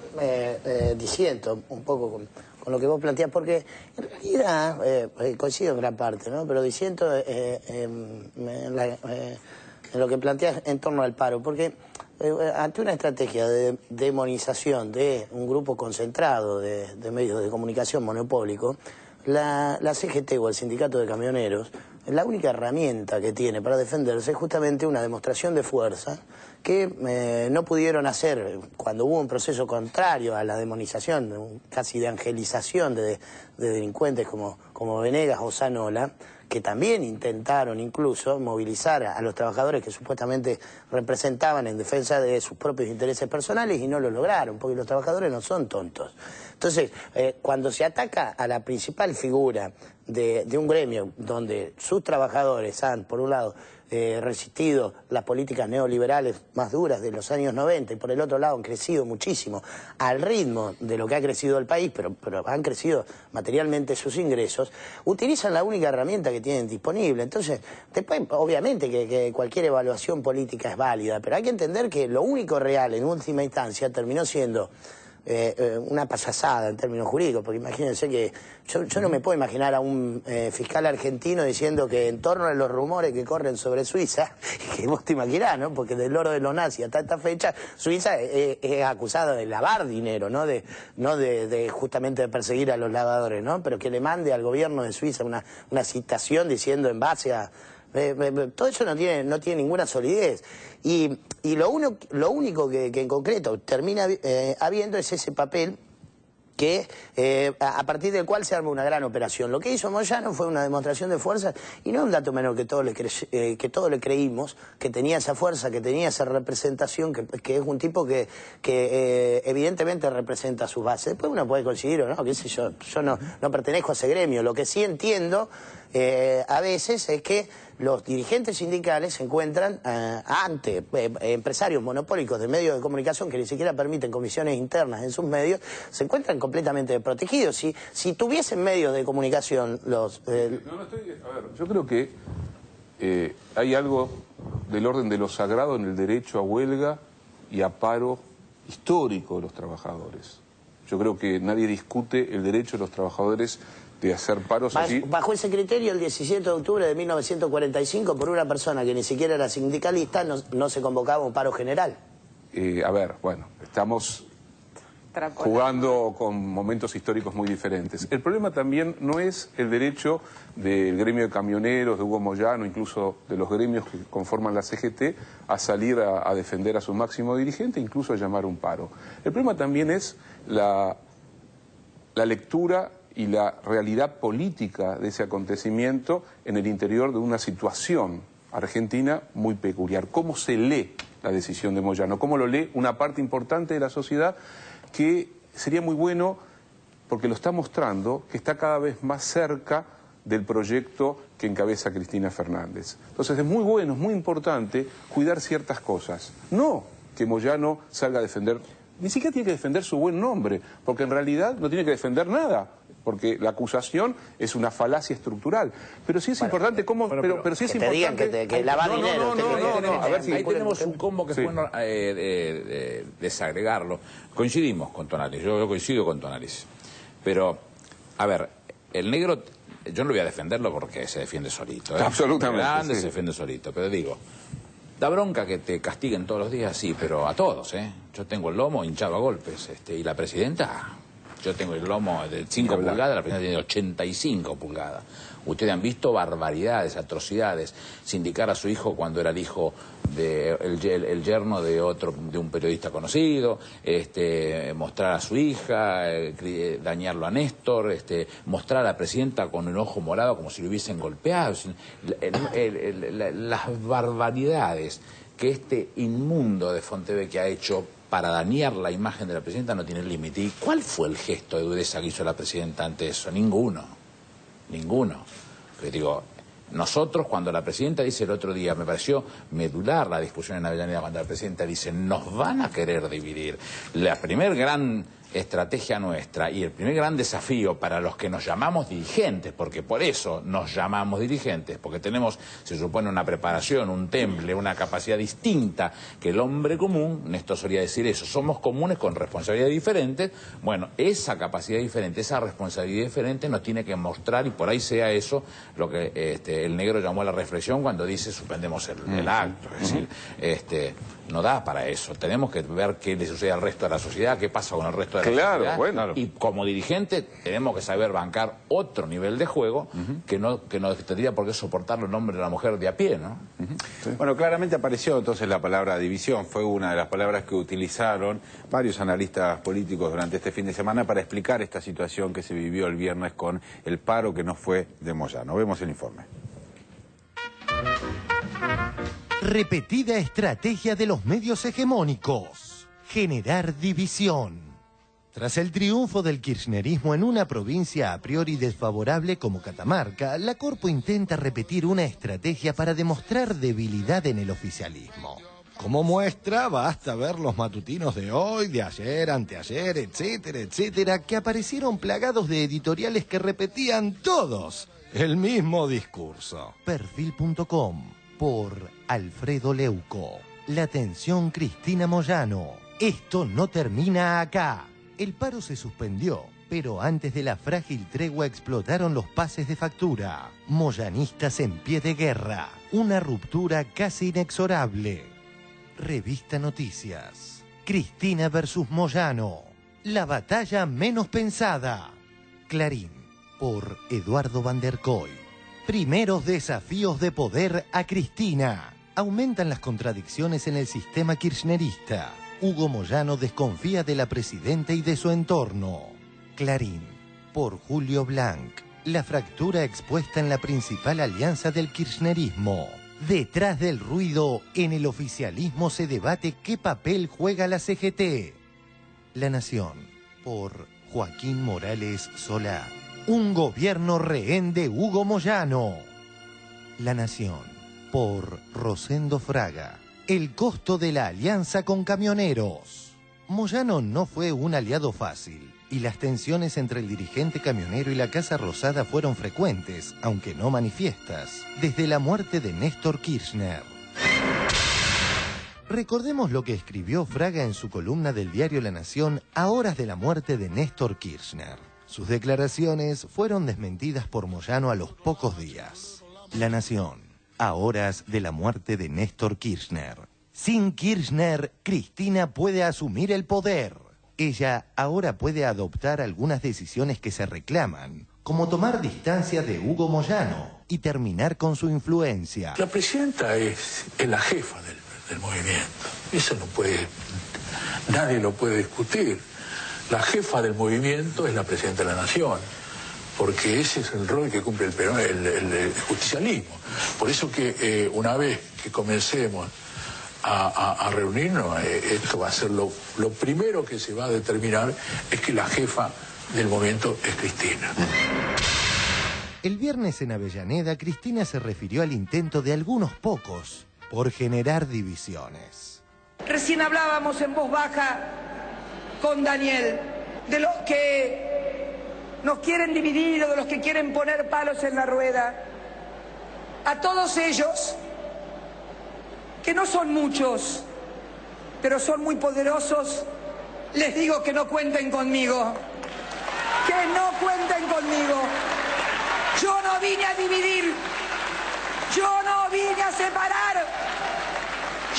disiento un poco con lo que vos planteás, porque en realidad coincido en gran parte, ¿no? Pero disiento en lo que planteás en torno al paro, porque ante una estrategia de demonización de un grupo concentrado de medios de comunicación monopólico, la CGT o el Sindicato de Camioneros, la única herramienta que tiene para defenderse es justamente una demostración de fuerza que no pudieron hacer cuando hubo un proceso contrario a la demonización, casi de angelización de delincuentes como Venegas o Zanola, que también intentaron incluso movilizar a los trabajadores que supuestamente representaban en defensa de sus propios intereses personales y no lo lograron, porque los trabajadores no son tontos. Entonces, cuando se ataca a la principal figura de un gremio donde sus trabajadores han, por un lado, resistido las políticas neoliberales más duras de los años 90 y por el otro lado han crecido muchísimo al ritmo de lo que ha crecido el país, pero han crecido materialmente sus ingresos, utilizan la única herramienta que tienen disponible. Entonces, después, obviamente que cualquier evaluación política es válida, pero hay que entender que lo único real en última instancia terminó siendo una payasada en términos jurídicos, porque imagínense que yo no me puedo imaginar a un fiscal argentino diciendo que en torno a los rumores que corren sobre Suiza, que vos te imaginás, ¿no? Porque del oro de los nazis hasta esta fecha, Suiza es acusada de lavar dinero, no de justamente de perseguir a los lavadores, ¿no? Pero que le mande al gobierno de Suiza una citación diciendo en base a... todo eso no tiene ninguna solidez. Y lo único que en concreto termina habiendo es ese papel que a partir del cual se arma una gran operación. Lo que hizo Moyano fue una demostración de fuerza y no es un dato menor que todos le creímnos que tenía esa fuerza, que tenía esa representación, que es un tipo que evidentemente representa a sus bases. Después uno puede coincidir o no, qué sé yo no pertenezco a ese gremio. Lo que sí entiendo a veces es que los dirigentes sindicales se encuentran ante empresarios monopólicos de medios de comunicación que ni siquiera permiten comisiones internas en sus medios, se encuentran completamente protegidos. Si tuviesen medios de comunicación los... A ver, yo creo que hay algo del orden de lo sagrado en el derecho a huelga y a paro histórico de los trabajadores. Yo creo que nadie discute el derecho de los trabajadores de hacer paros allí. Bajo ese criterio, el 17 de octubre de 1945, por una persona que ni siquiera era sindicalista, no se convocaba un paro general. A ver, bueno, estamos jugando con momentos históricos muy diferentes. El problema también no es el derecho del gremio de camioneros, de Hugo Moyano, incluso de los gremios que conforman la CGT, a salir a defender a su máximo dirigente, incluso a llamar un paro. El problema también es la lectura y la realidad política de ese acontecimiento en el interior de una situación argentina muy peculiar. ¿Cómo se lee la decisión de Moyano? ¿Cómo lo lee una parte importante de la sociedad que sería muy bueno, porque lo está mostrando, que está cada vez más cerca del proyecto que encabeza Cristina Fernández? Entonces es muy bueno, es muy importante cuidar ciertas cosas. No que Moyano salga a defender, ni siquiera tiene que defender su buen nombre, porque en realidad no tiene que defender nada, porque la acusación es una falacia estructural. Pero sí es importante cómo... Pero sí es importante... que lavar dinero. A ver si ahí tenemos un combo que es bueno desagregarlo. Coincidimos con tu análisis, yo coincido con tu análisis. Pero, a ver, el negro, yo no voy a defenderlo porque se defiende solito. Absolutamente. Grande, se defiende solito, pero digo... Da bronca que te castiguen todos los días, sí, pero a todos, ¿eh? Yo tengo el lomo hinchado a golpes, y la presidenta, yo tengo el lomo de 5 pulgadas, la presidenta tiene 85 pulgadas. Ustedes han visto barbaridades, atrocidades, sindicar a su hijo cuando era el hijo el yerno de un periodista conocido, mostrar a su hija, dañarlo a Néstor, mostrar a la presidenta con un ojo morado como si lo hubiesen golpeado. Las barbaridades que este inmundo de Fontevecchia ha hecho para dañar la imagen de la presidenta no tiene límite. ¿Y cuál fue el gesto de dureza que hizo la presidenta ante eso? Ninguno. Pero digo, nosotros cuando la presidenta dice el otro día, me pareció medular la discusión en Avellaneda cuando la presidenta dice, nos van a querer dividir. La primer gran estrategia nuestra y el primer gran desafío para los que nos llamamos dirigentes, porque por eso nos llamamos dirigentes, porque tenemos, se supone, una preparación, un temple, una capacidad distinta que el hombre común. Néstor solía decir eso, somos comunes con responsabilidades diferentes. Bueno, esa capacidad diferente, esa responsabilidad diferente nos tiene que mostrar, y por ahí sea eso lo que el negro llamó a la reflexión cuando dice suspendemos el acto. Es decir, no da para eso. Tenemos que ver qué le sucede al resto de la sociedad, qué pasa con el resto de la sociedad. Bueno. Y como dirigente tenemos que saber bancar otro nivel de juego que no tendría por qué soportarlo el hombre de la mujer de a pie, ¿no? Sí. Bueno, claramente apareció entonces la palabra división. Fue una de las palabras que utilizaron varios analistas políticos durante este fin de semana para explicar esta situación que se vivió el viernes con el paro que no fue de Moyano. Vemos el informe. Repetida estrategia de los medios hegemónicos. Generar división. Tras el triunfo del kirchnerismo en una provincia a priori desfavorable como Catamarca, la Corpo intenta repetir una estrategia para demostrar debilidad en el oficialismo. Como muestra, basta ver los matutinos de hoy, de ayer, anteayer, etcétera, etcétera, que aparecieron plagados de editoriales que repetían todos el mismo discurso. Perfil.com, por Alfredo Leuco. La atención Cristina Moyano. Esto no termina acá. El paro se suspendió, pero antes de la frágil tregua explotaron los pases de factura. Moyanistas en pie de guerra. Una ruptura casi inexorable. Revista Noticias. Cristina versus Moyano. La batalla menos pensada. Clarín, por Eduardo Van der Koy. Primeros desafíos de poder a Cristina. Aumentan las contradicciones en el sistema kirchnerista. Hugo Moyano desconfía de la presidenta y de su entorno. Clarín, por Julio Blanc. La fractura expuesta en la principal alianza del kirchnerismo. Detrás del ruido, en el oficialismo se debate qué papel juega la CGT. La Nación, por Joaquín Morales Solá. Un gobierno rehén de Hugo Moyano. La Nación, por Rosendo Fraga. El costo de la alianza con camioneros. Moyano no fue un aliado fácil, y las tensiones entre el dirigente camionero y la Casa Rosada fueron frecuentes, aunque no manifiestas, desde la muerte de Néstor Kirchner. Recordemos lo que escribió Fraga en su columna del diario La Nación a horas de la muerte de Néstor Kirchner. Sus declaraciones fueron desmentidas por Moyano a los pocos días. La Nación, a horas de la muerte de Néstor Kirchner. Sin Kirchner, Cristina puede asumir el poder. Ella ahora puede adoptar algunas decisiones que se reclaman, como tomar distancia de Hugo Moyano y terminar con su influencia. La presidenta es la jefa del movimiento. Eso nadie lo puede discutir. La jefa del movimiento es la presidenta de la Nación, porque ese es el rol que cumple el justicialismo. Por eso que una vez que comencemos a reunirnos, esto va a ser lo primero que se va a determinar, es que la jefa del movimiento es Cristina. El viernes en Avellaneda, Cristina se refirió al intento de algunos pocos por generar divisiones. Recién hablábamos en voz baja con Daniel de los que nos quieren dividir o de los que quieren poner palos en la rueda. A todos ellos, que no son muchos, pero son muy poderosos, les digo que no cuenten conmigo. Que no cuenten conmigo. Yo no vine a dividir. Yo no vine a separar.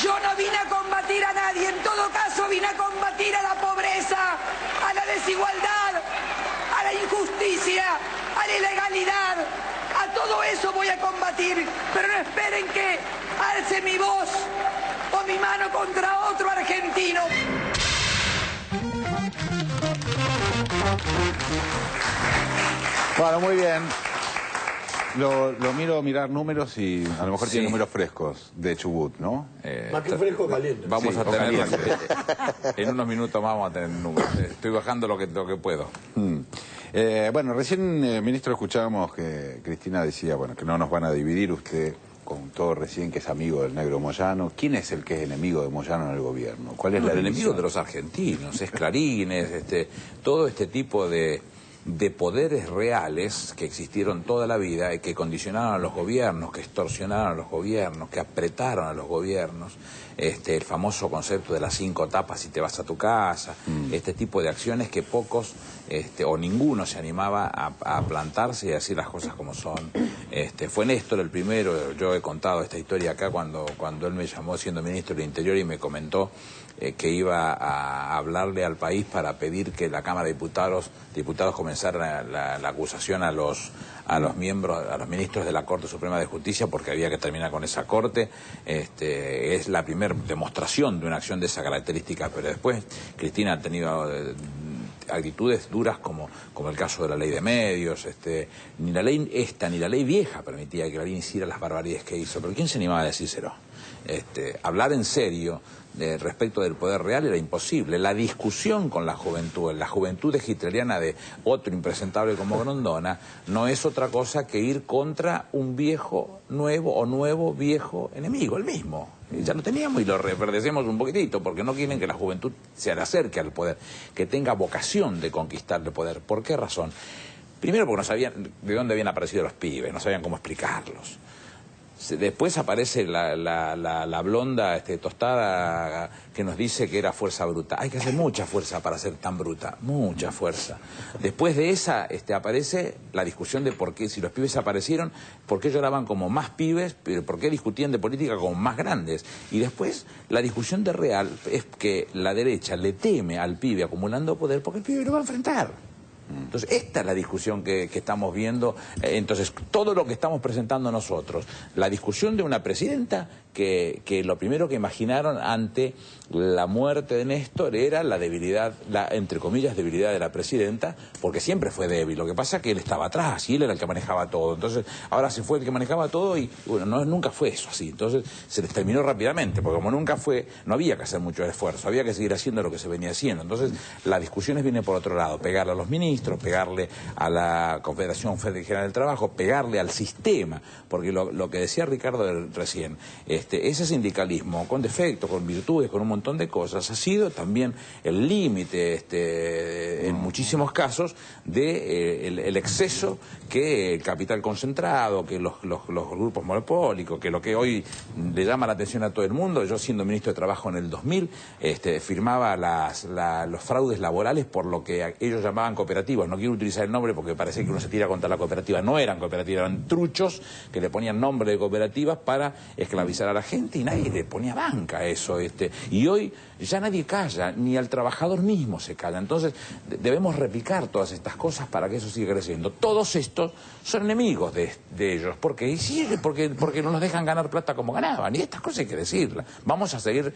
Yo no vine a combatir a nadie. En todo caso, vine a combatir a la pobreza, a la desigualdad, a la injusticia, a la ilegalidad. A todo eso voy a combatir, pero no esperen que alce mi voz o mi mano contra otro argentino. Bueno, muy bien. Lo miro mirar números y a lo mejor tiene números frescos de Chubut, ¿no? Más que fresco, caliente. Vamos a tener, en unos minutos más vamos a tener números. Estoy bajando lo que puedo. Bueno, recién, ministro, escuchábamos que Cristina decía, bueno, que no nos van a dividir. Usted contó recién que es amigo del negro Moyano. ¿Quién es el que es enemigo de Moyano en el gobierno? ¿Cuál es la división? El enemigo de los argentinos, es Clarín, todo este tipo de poderes reales que existieron toda la vida y que condicionaron a los gobiernos, que extorsionaron a los gobiernos, que apretaron a los gobiernos, el famoso concepto de las 5 tapas si te vas a tu casa, este tipo de acciones que pocos o ninguno se animaba a plantarse y a decir las cosas como son. Fue Néstor el primero. Yo he contado esta historia acá cuando él me llamó siendo ministro del Interior y me comentó que iba a hablarle al país para pedir que la Cámara de Diputados comenzara la acusación a los ministros de la Corte Suprema de Justicia, porque había que terminar con esa Corte. Es la primera demostración de una acción de esa característica, pero después Cristina ha tenido actitudes duras como el caso de la ley de medios. Ni la ley esta ni la ley vieja permitía que Clarín hiciera las barbaridades que hizo, pero ¿quién se animaba a decírselo? Hablar en serio respecto del poder real era imposible. La discusión con la juventud hitleriana de otro impresentable como Grondona, no es otra cosa que ir contra un viejo nuevo o nuevo viejo enemigo, el mismo. Y ya lo teníamos y lo reverdecemos un poquitito, porque no quieren que la juventud se le acerque al poder, que tenga vocación de conquistar el poder. ¿Por qué razón? Primero porque no sabían de dónde habían aparecido los pibes, no sabían cómo explicarlos. Después aparece la blonda tostada que nos dice que era fuerza bruta. Hay que hacer mucha fuerza para ser tan bruta, mucha fuerza. Después de esa aparece la discusión de por qué, si los pibes aparecieron, por qué lloraban como más pibes, por qué discutían de política como más grandes. Y después la discusión de real es que la derecha le teme al pibe acumulando poder porque el pibe lo va a enfrentar. Entonces, esta es la discusión que estamos viendo. Entonces, todo lo que estamos presentando nosotros, la discusión de una presidenta que lo primero que imaginaron ante la muerte de Néstor era la debilidad, entre comillas, debilidad de la presidenta, porque siempre fue débil. Lo que pasa es que él estaba atrás y él era el que manejaba todo. Entonces, ahora se fue el que manejaba todo y, bueno, nunca fue eso así. Entonces, se les terminó rápidamente, porque como nunca fue, no había que hacer mucho esfuerzo, había que seguir haciendo lo que se venía haciendo. Entonces, las discusiones vienen por otro lado, pegarle a los ministros, pegarle a la Confederación Federal del Trabajo, pegarle al sistema, porque lo que decía Ricardo recién, ese sindicalismo con defectos, con virtudes, con un montón de cosas, ha sido también el límite en muchísimos casos de el exceso que el capital concentrado, que los grupos monopólicos, que lo que hoy le llama la atención a todo el mundo. Yo, siendo ministro de Trabajo en el 2000, firmaba los fraudes laborales por lo que ellos llamaban cooperativas. No quiero utilizar el nombre porque parece que uno se tira contra la cooperativa. No eran cooperativas, eran truchos que le ponían nombre de cooperativas para esclavizar a la gente y nadie le ponía banca a eso. Y hoy ya nadie calla, ni al trabajador mismo se calla. Entonces debemos replicar todas estas cosas para que eso siga creciendo. Todos estos son enemigos de ellos. ¿Por qué? Porque no nos dejan ganar plata como ganaban. Y estas cosas hay que decirlas. Vamos a seguir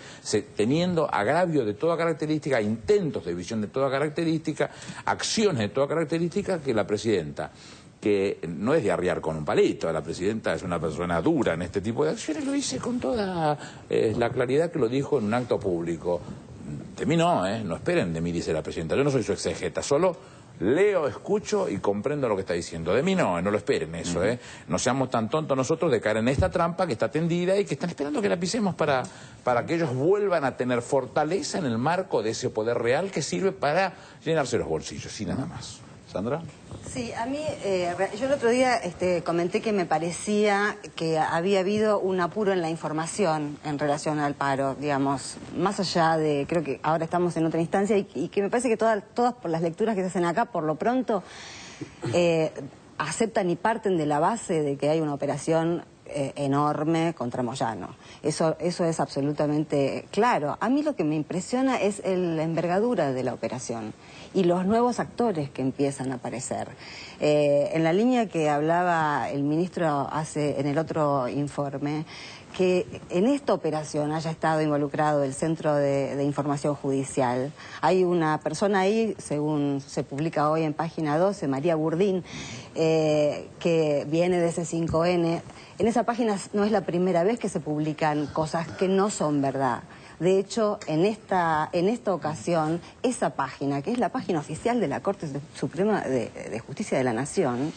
teniendo agravio de toda característica, intentos de división de toda característica, acciones de toda característica, que la presidenta, que no es de arriar con un palito, la presidenta es una persona dura en este tipo de acciones, lo dice con toda la claridad que lo dijo en un acto público. De mí no esperen de mí, dice la presidenta, yo no soy su exegeta, solo leo, escucho y comprendo lo que está diciendo. De mí no lo esperen eso, No seamos tan tontos nosotros de caer en esta trampa que está tendida y que están esperando que la pisemos para que ellos vuelvan a tener fortaleza en el marco de ese poder real que sirve para llenarse los bolsillos y nada más. ¿Sandra? Sí, a mí, yo el otro día comenté que me parecía que había habido un apuro en la información en relación al paro, digamos, más allá de, creo que ahora estamos en otra instancia y que me parece que todas por las lecturas que se hacen acá, por lo pronto, aceptan y parten de la base de que hay una operación enorme contra Moyano. Eso es absolutamente claro. A mí lo que me impresiona es la envergadura de la operación y los nuevos actores que empiezan a aparecer. En la línea que hablaba el ministro en el otro informe, que en esta operación haya estado involucrado el Centro de Información Judicial. Hay una persona ahí, según se publica hoy en página 12, María Burdín, que viene de C5N. En esa página no es la primera vez que se publican cosas que no son verdad. De hecho, en esta ocasión, esa página, que es la página oficial de la Corte Suprema de Justicia de la Nación,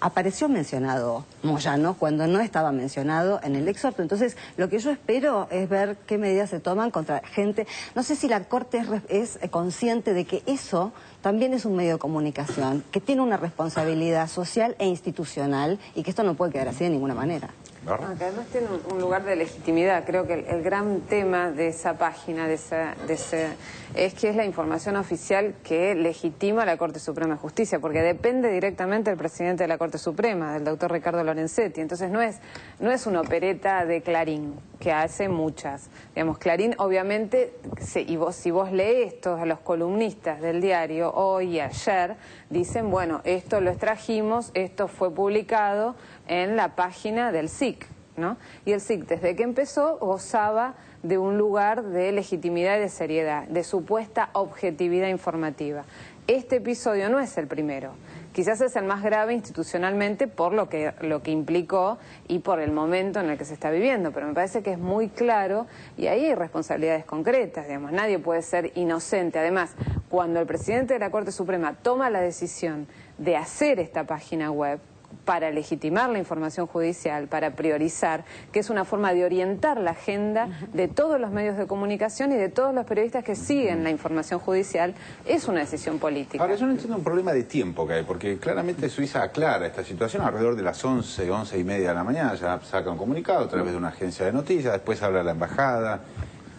apareció mencionado Moyano cuando no estaba mencionado en el exhorto. Entonces, lo que yo espero es ver qué medidas se toman contra gente. No sé si la Corte es consciente de que eso también es un medio de comunicación, que tiene una responsabilidad social e institucional y que esto no puede quedar así de ninguna manera. Que además tiene un lugar de legitimidad. Creo que el gran tema de esa página, de ese es que es la información oficial que legitima la Corte Suprema de Justicia, porque depende directamente del presidente de la Corte Suprema, del doctor Ricardo Lorenzetti. Entonces no es una opereta de Clarín, que hace muchas. Digamos, Clarín obviamente, si vos lees todos los columnistas del diario hoy y ayer, dicen, bueno, esto lo extrajimos, esto fue publicado en la página del SIC, ¿no? Y el SIC, desde que empezó, gozaba de un lugar de legitimidad y de seriedad, de supuesta objetividad informativa. Este episodio no es el primero. Quizás es el más grave institucionalmente por lo que implicó y por el momento en el que se está viviendo, pero me parece que es muy claro y ahí hay responsabilidades concretas, digamos, nadie puede ser inocente. Además, cuando el presidente de la Corte Suprema toma la decisión de hacer esta página web para legitimar la información judicial, para priorizar, que es una forma de orientar la agenda de todos los medios de comunicación y de todos los periodistas que siguen la información judicial, es una decisión política. Ahora, yo no entiendo un problema de tiempo que hay, porque claramente Suiza aclara esta situación alrededor de las 11, 11 y media de la mañana, ya saca un comunicado a través de una agencia de noticias, después habla la embajada,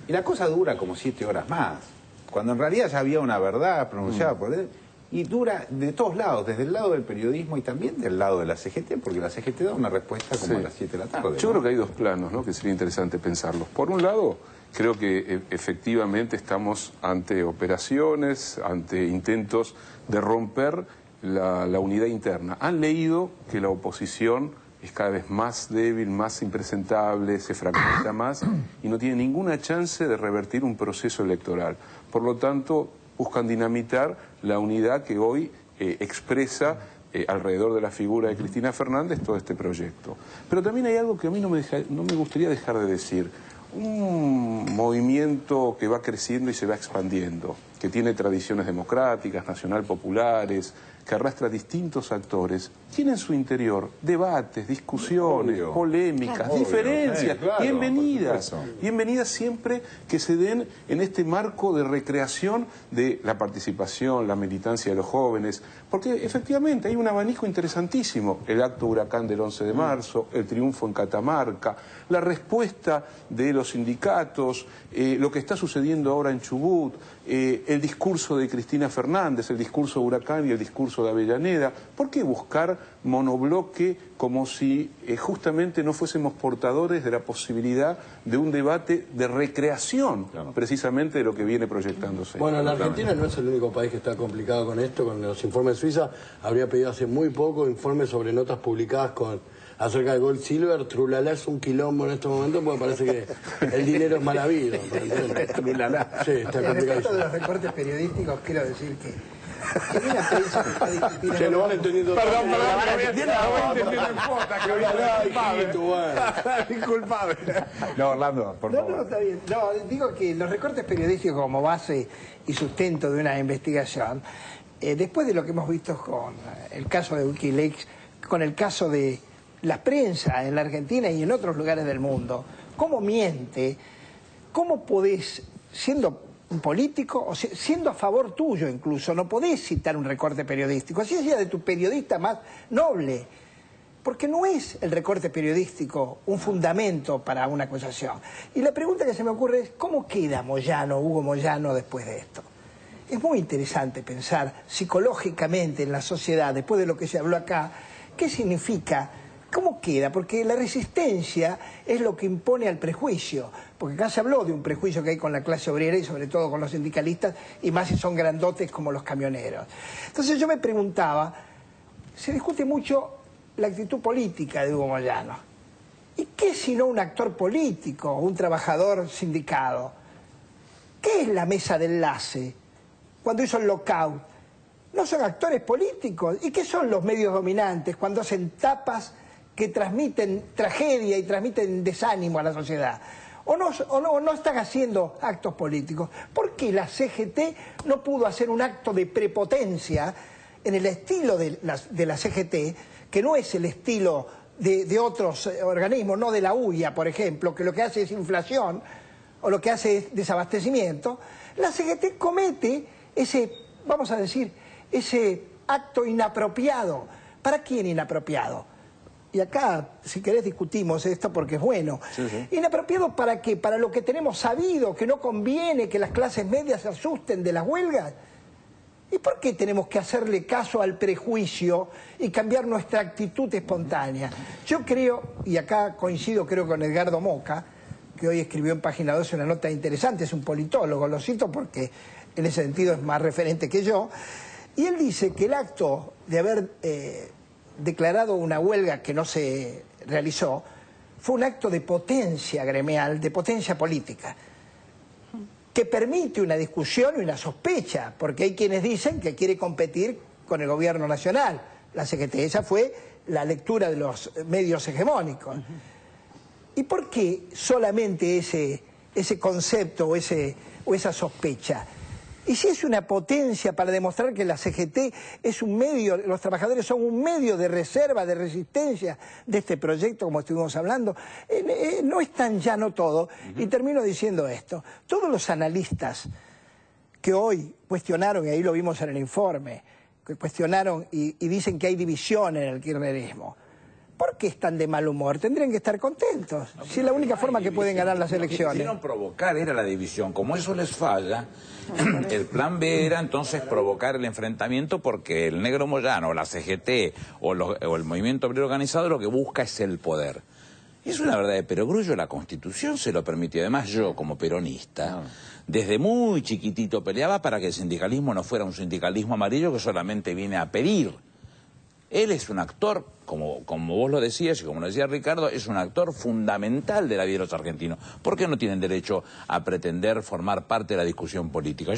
y la cosa dura como 7 horas más, cuando en realidad ya había una verdad pronunciada por él. Y dura de todos lados, desde el lado del periodismo y también del lado de la CGT, porque la CGT da una respuesta como a las 7 de la tarde. Yo creo que hay dos planos, ¿no?, que sería interesante pensarlos. Por un lado, creo que efectivamente estamos ante operaciones, ante intentos de romper la unidad interna. Han leído que la oposición es cada vez más débil, más impresentable, se fragmenta más y no tiene ninguna chance de revertir un proceso electoral. Por lo tanto, buscan dinamitar la unidad que hoy expresa alrededor de la figura de Cristina Fernández todo este proyecto. Pero también hay algo que a mí no me gustaría dejar de decir. Un movimiento que va creciendo y se va expandiendo, que tiene tradiciones democráticas, nacional populares, que arrastra distintos actores, tiene en su interior debates, discusiones, polémicas, diferencias, bienvenidas. Bienvenidas siempre que se den en este marco de recreación de la participación, la militancia de los jóvenes, porque efectivamente hay un abanico interesantísimo, el acto huracán del 11 de marzo, el triunfo en Catamarca, la respuesta de los sindicatos, lo que está sucediendo ahora en Chubut, el discurso de Cristina Fernández, el discurso de Huracán y el discurso de Avellaneda. ¿Por qué buscar monobloque como si justamente no fuésemos portadores de la posibilidad de un debate de recreación, precisamente de lo que viene proyectándose? Bueno, la Argentina no es el único país que está complicado con esto, con los informes de Suiza. Habría pedido hace muy poco informes sobre notas publicadas acerca de Gold Silver. Trulalá es un quilombo en estos momentos porque parece que el dinero es mal habido. Trulalá. Sí, está complicado. Respecto de los recortes periodísticos, quiero decir que hay una prensa que está discutiendo... Se lo van entendiendo. Perdón, disculpame. No, Orlando, por favor. No, está bien. No, digo que los recortes periodísticos como base y sustento de una investigación, después de lo que hemos visto con el caso de Wikileaks, con el caso de la prensa en la Argentina y en otros lugares del mundo, cómo miente, cómo podés, siendo un político, o siendo a favor tuyo incluso, no podés citar un recorte periodístico, así sea de tu periodista más noble, porque no es el recorte periodístico un fundamento para una acusación. Y la pregunta que se me ocurre es, ¿cómo queda Moyano, Hugo Moyano, después de esto? Es muy interesante pensar psicológicamente en la sociedad, después de lo que se habló acá, ¿qué significa? ¿Cómo queda? Porque la resistencia es lo que impone al prejuicio, porque acá se habló de un prejuicio que hay con la clase obrera y sobre todo con los sindicalistas, y más si son grandotes como los camioneros. Entonces yo me preguntaba, se discute mucho la actitud política de Hugo Moyano. ¿Y qué si no un actor político, un trabajador sindicado? ¿Qué es la mesa de enlace cuando hizo el lockout? ¿No son actores políticos? ¿Y qué son los medios dominantes cuando hacen tapas que transmiten tragedia y transmiten desánimo a la sociedad? ¿O no están haciendo actos políticos? ¿Por qué la CGT no pudo hacer un acto de prepotencia en el estilo de la CGT, que no es el estilo de otros organismos, no de la UIA, por ejemplo, que lo que hace es inflación o lo que hace es desabastecimiento? La CGT comete ese, vamos a decir, ese acto inapropiado. ¿Para quién inapropiado? y acá, si querés, discutimos esto porque es bueno. ¿Inapropiado para qué? Para lo que tenemos sabido, que no conviene que las clases medias se asusten de las huelgas. ¿Y por qué tenemos que hacerle caso al prejuicio y cambiar nuestra actitud espontánea? Yo creo, y acá coincido creo con Edgardo Moca, que hoy escribió en Página 12 una nota interesante, es un politólogo, lo cito porque en ese sentido es más referente que yo, y él dice que el acto de haber declarado una huelga que no se realizó fue un acto de potencia gremial, de potencia política, que permite una discusión y una sospecha, porque hay quienes dicen que quiere competir con el gobierno nacional, la CGT. Esa fue la lectura de los medios hegemónicos. ¿Y por qué solamente ese concepto o esa sospecha? Y si es una potencia para demostrar que la CGT es un medio, los trabajadores son un medio de reserva, de resistencia de este proyecto, como estuvimos hablando, no es tan llano todo. Y termino diciendo esto. Todos los analistas que hoy cuestionaron, y ahí lo vimos en el informe, que cuestionaron y dicen que hay división en el kirchnerismo, ¿por qué están de mal humor? Tendrían que estar contentos. Si es la única forma que pueden ganar las elecciones. Lo que quisieron provocar era la división. Como eso les falla, el plan B era entonces provocar el enfrentamiento, porque el Negro Moyano, o la CGT, o el Movimiento Obrero Organizado lo que busca es el poder. Y es una verdad de perogrullo, la Constitución se lo permitió. Además, yo, como peronista, desde muy chiquitito peleaba para que el sindicalismo no fuera un sindicalismo amarillo que solamente viene a pedir. Él es un actor, como vos lo decías y como lo decía Ricardo, es un actor fundamental de la vida de los argentinos. ¿Por qué no tienen derecho a pretender formar parte de la discusión política?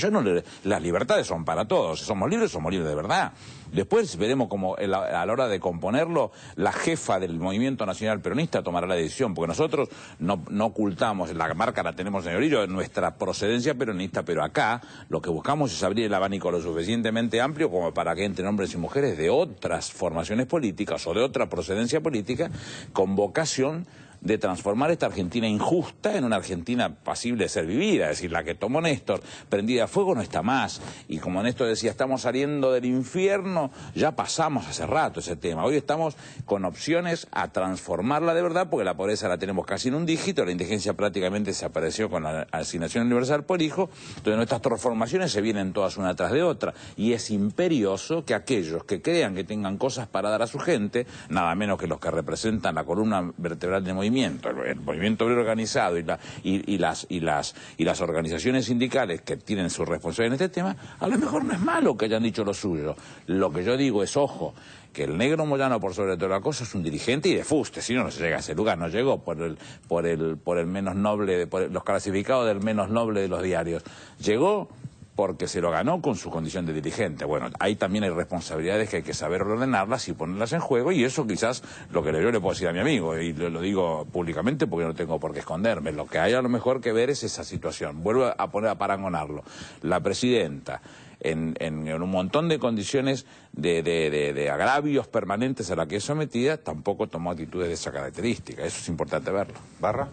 Las libertades son para todos. Somos libres de verdad. Después veremos cómo a la hora de componerlo, la jefa del Movimiento Nacional Peronista tomará la decisión, porque nosotros no ocultamos, la marca la tenemos en el orillo, de nuestra procedencia peronista, pero acá lo que buscamos es abrir el abanico lo suficientemente amplio como para que entren hombres y mujeres de otras formaciones políticas o de otra procedencia política con vocación de transformar esta Argentina injusta en una Argentina pasible de ser vivida. Es decir, la que tomó Néstor, prendida a fuego, no está más. Y como Néstor decía, estamos saliendo del infierno, ya pasamos hace rato ese tema. Hoy estamos con opciones a transformarla de verdad, porque la pobreza la tenemos casi en un dígito, la indigencia prácticamente desapareció con la asignación universal por hijo. Entonces nuestras transformaciones se vienen todas una tras de otra. Y es imperioso que aquellos que crean que tengan cosas para dar a su gente, nada menos que los que representan la columna vertebral del movimiento, el movimiento obrero organizado y las organizaciones sindicales que tienen su responsabilidad en este tema, a lo mejor no es malo que hayan dicho lo suyo. Lo que yo digo es, ojo, que el Negro Moyano, por sobre toda la cosa, es un dirigente y de fuste, si no se llega a ese lugar, no llegó por el menos noble, por los clasificados del menos noble de los diarios, llegó porque se lo ganó con su condición de dirigente. Bueno, ahí también hay responsabilidades que hay que saber ordenarlas y ponerlas en juego, y eso quizás lo que yo le puedo decir a mi amigo, y lo digo públicamente porque no tengo por qué esconderme, lo que hay a lo mejor que ver es esa situación. Vuelvo a parangonarlo. La presidenta, en un montón de condiciones de agravios permanentes a la que es sometida, tampoco tomó actitudes de esa característica. Eso es importante verlo. ¿Barra?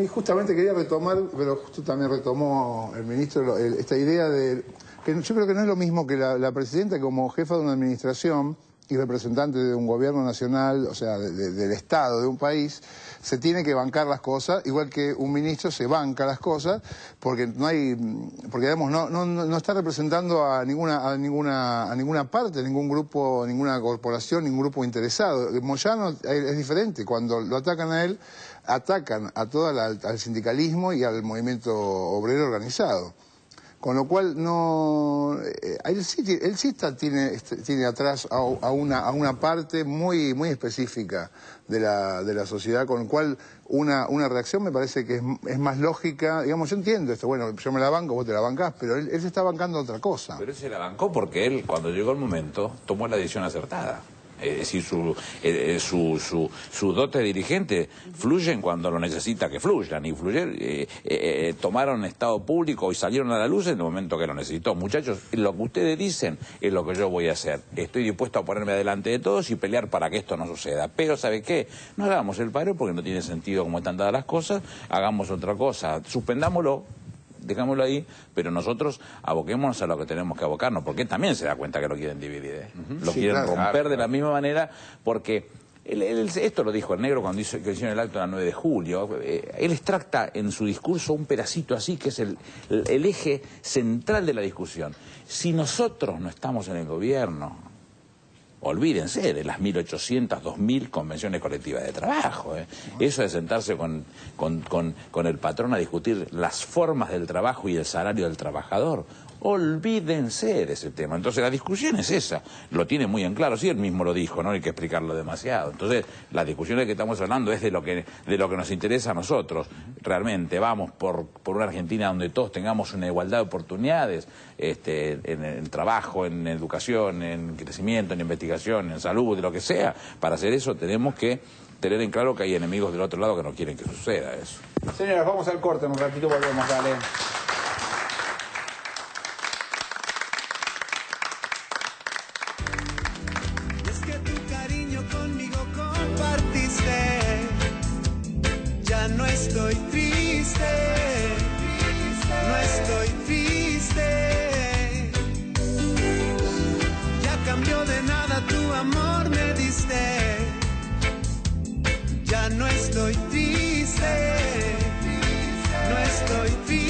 Justamente quería retomar, pero justo también retomó el ministro esta idea de que yo creo que no es lo mismo que la presidenta como jefa de una administración y representante de un gobierno nacional, o sea, del Estado de un país, se tiene que bancar las cosas, igual que un ministro se banca las cosas, porque digamos, no está representando a ninguna parte, ningún grupo, ninguna corporación, ningún grupo interesado. Moyano es diferente, cuando lo atacan a él, atacan a al sindicalismo y al movimiento obrero organizado. Con lo cual él sí tiene atrás a una parte muy específica de la sociedad, con lo cual una reacción me parece que es más lógica. Digamos, yo entiendo esto, bueno, yo me la banco, vos te la bancás, pero él se está bancando otra cosa. Pero él se la bancó porque él, cuando llegó el momento, tomó la decisión acertada. Es decir, su dote de dirigente fluyen cuando lo necesita que fluyan, y tomaron estado público y salieron a la luz en el momento que lo necesitó. Muchachos, lo que ustedes dicen es lo que yo voy a hacer. Estoy dispuesto a ponerme adelante de todos y pelear para que esto no suceda. Pero, ¿sabe qué? No hagamos el paro porque no tiene sentido como están dadas las cosas. Hagamos otra cosa. Suspendámoslo. Dejámoslo ahí, pero nosotros aboquémonos a lo que tenemos que abocarnos, porque él también se da cuenta que lo quieren dividir, Lo quieren romper de la misma manera, porque Esto lo dijo el negro cuando hicieron el acto el 9 de julio. Él extracta en su discurso un pedacito así, que es el eje central de la discusión. Si nosotros no estamos en el gobierno, olvídense de las 1.800, 2.000 convenciones colectivas de trabajo. Eso de sentarse con el patrón a discutir las formas del trabajo y el salario del trabajador. Olvídense de ese tema. Entonces la discusión es esa. Lo tiene muy en claro. Sí, él mismo lo dijo, no hay que explicarlo demasiado. Entonces la discusión de que estamos hablando es de lo que nos interesa a nosotros. Realmente vamos por una Argentina donde todos tengamos una igualdad de oportunidades, en el trabajo, en educación, en crecimiento, en investigación, en salud, de lo que sea. Para hacer eso tenemos que tener en claro que hay enemigos del otro lado que no quieren que suceda eso. Señores, vamos al corte, en un ratito volvemos, dale. No estoy triste, no estoy triste. Ya cambió de nada, tu amor me diste. Ya no estoy triste, no estoy triste.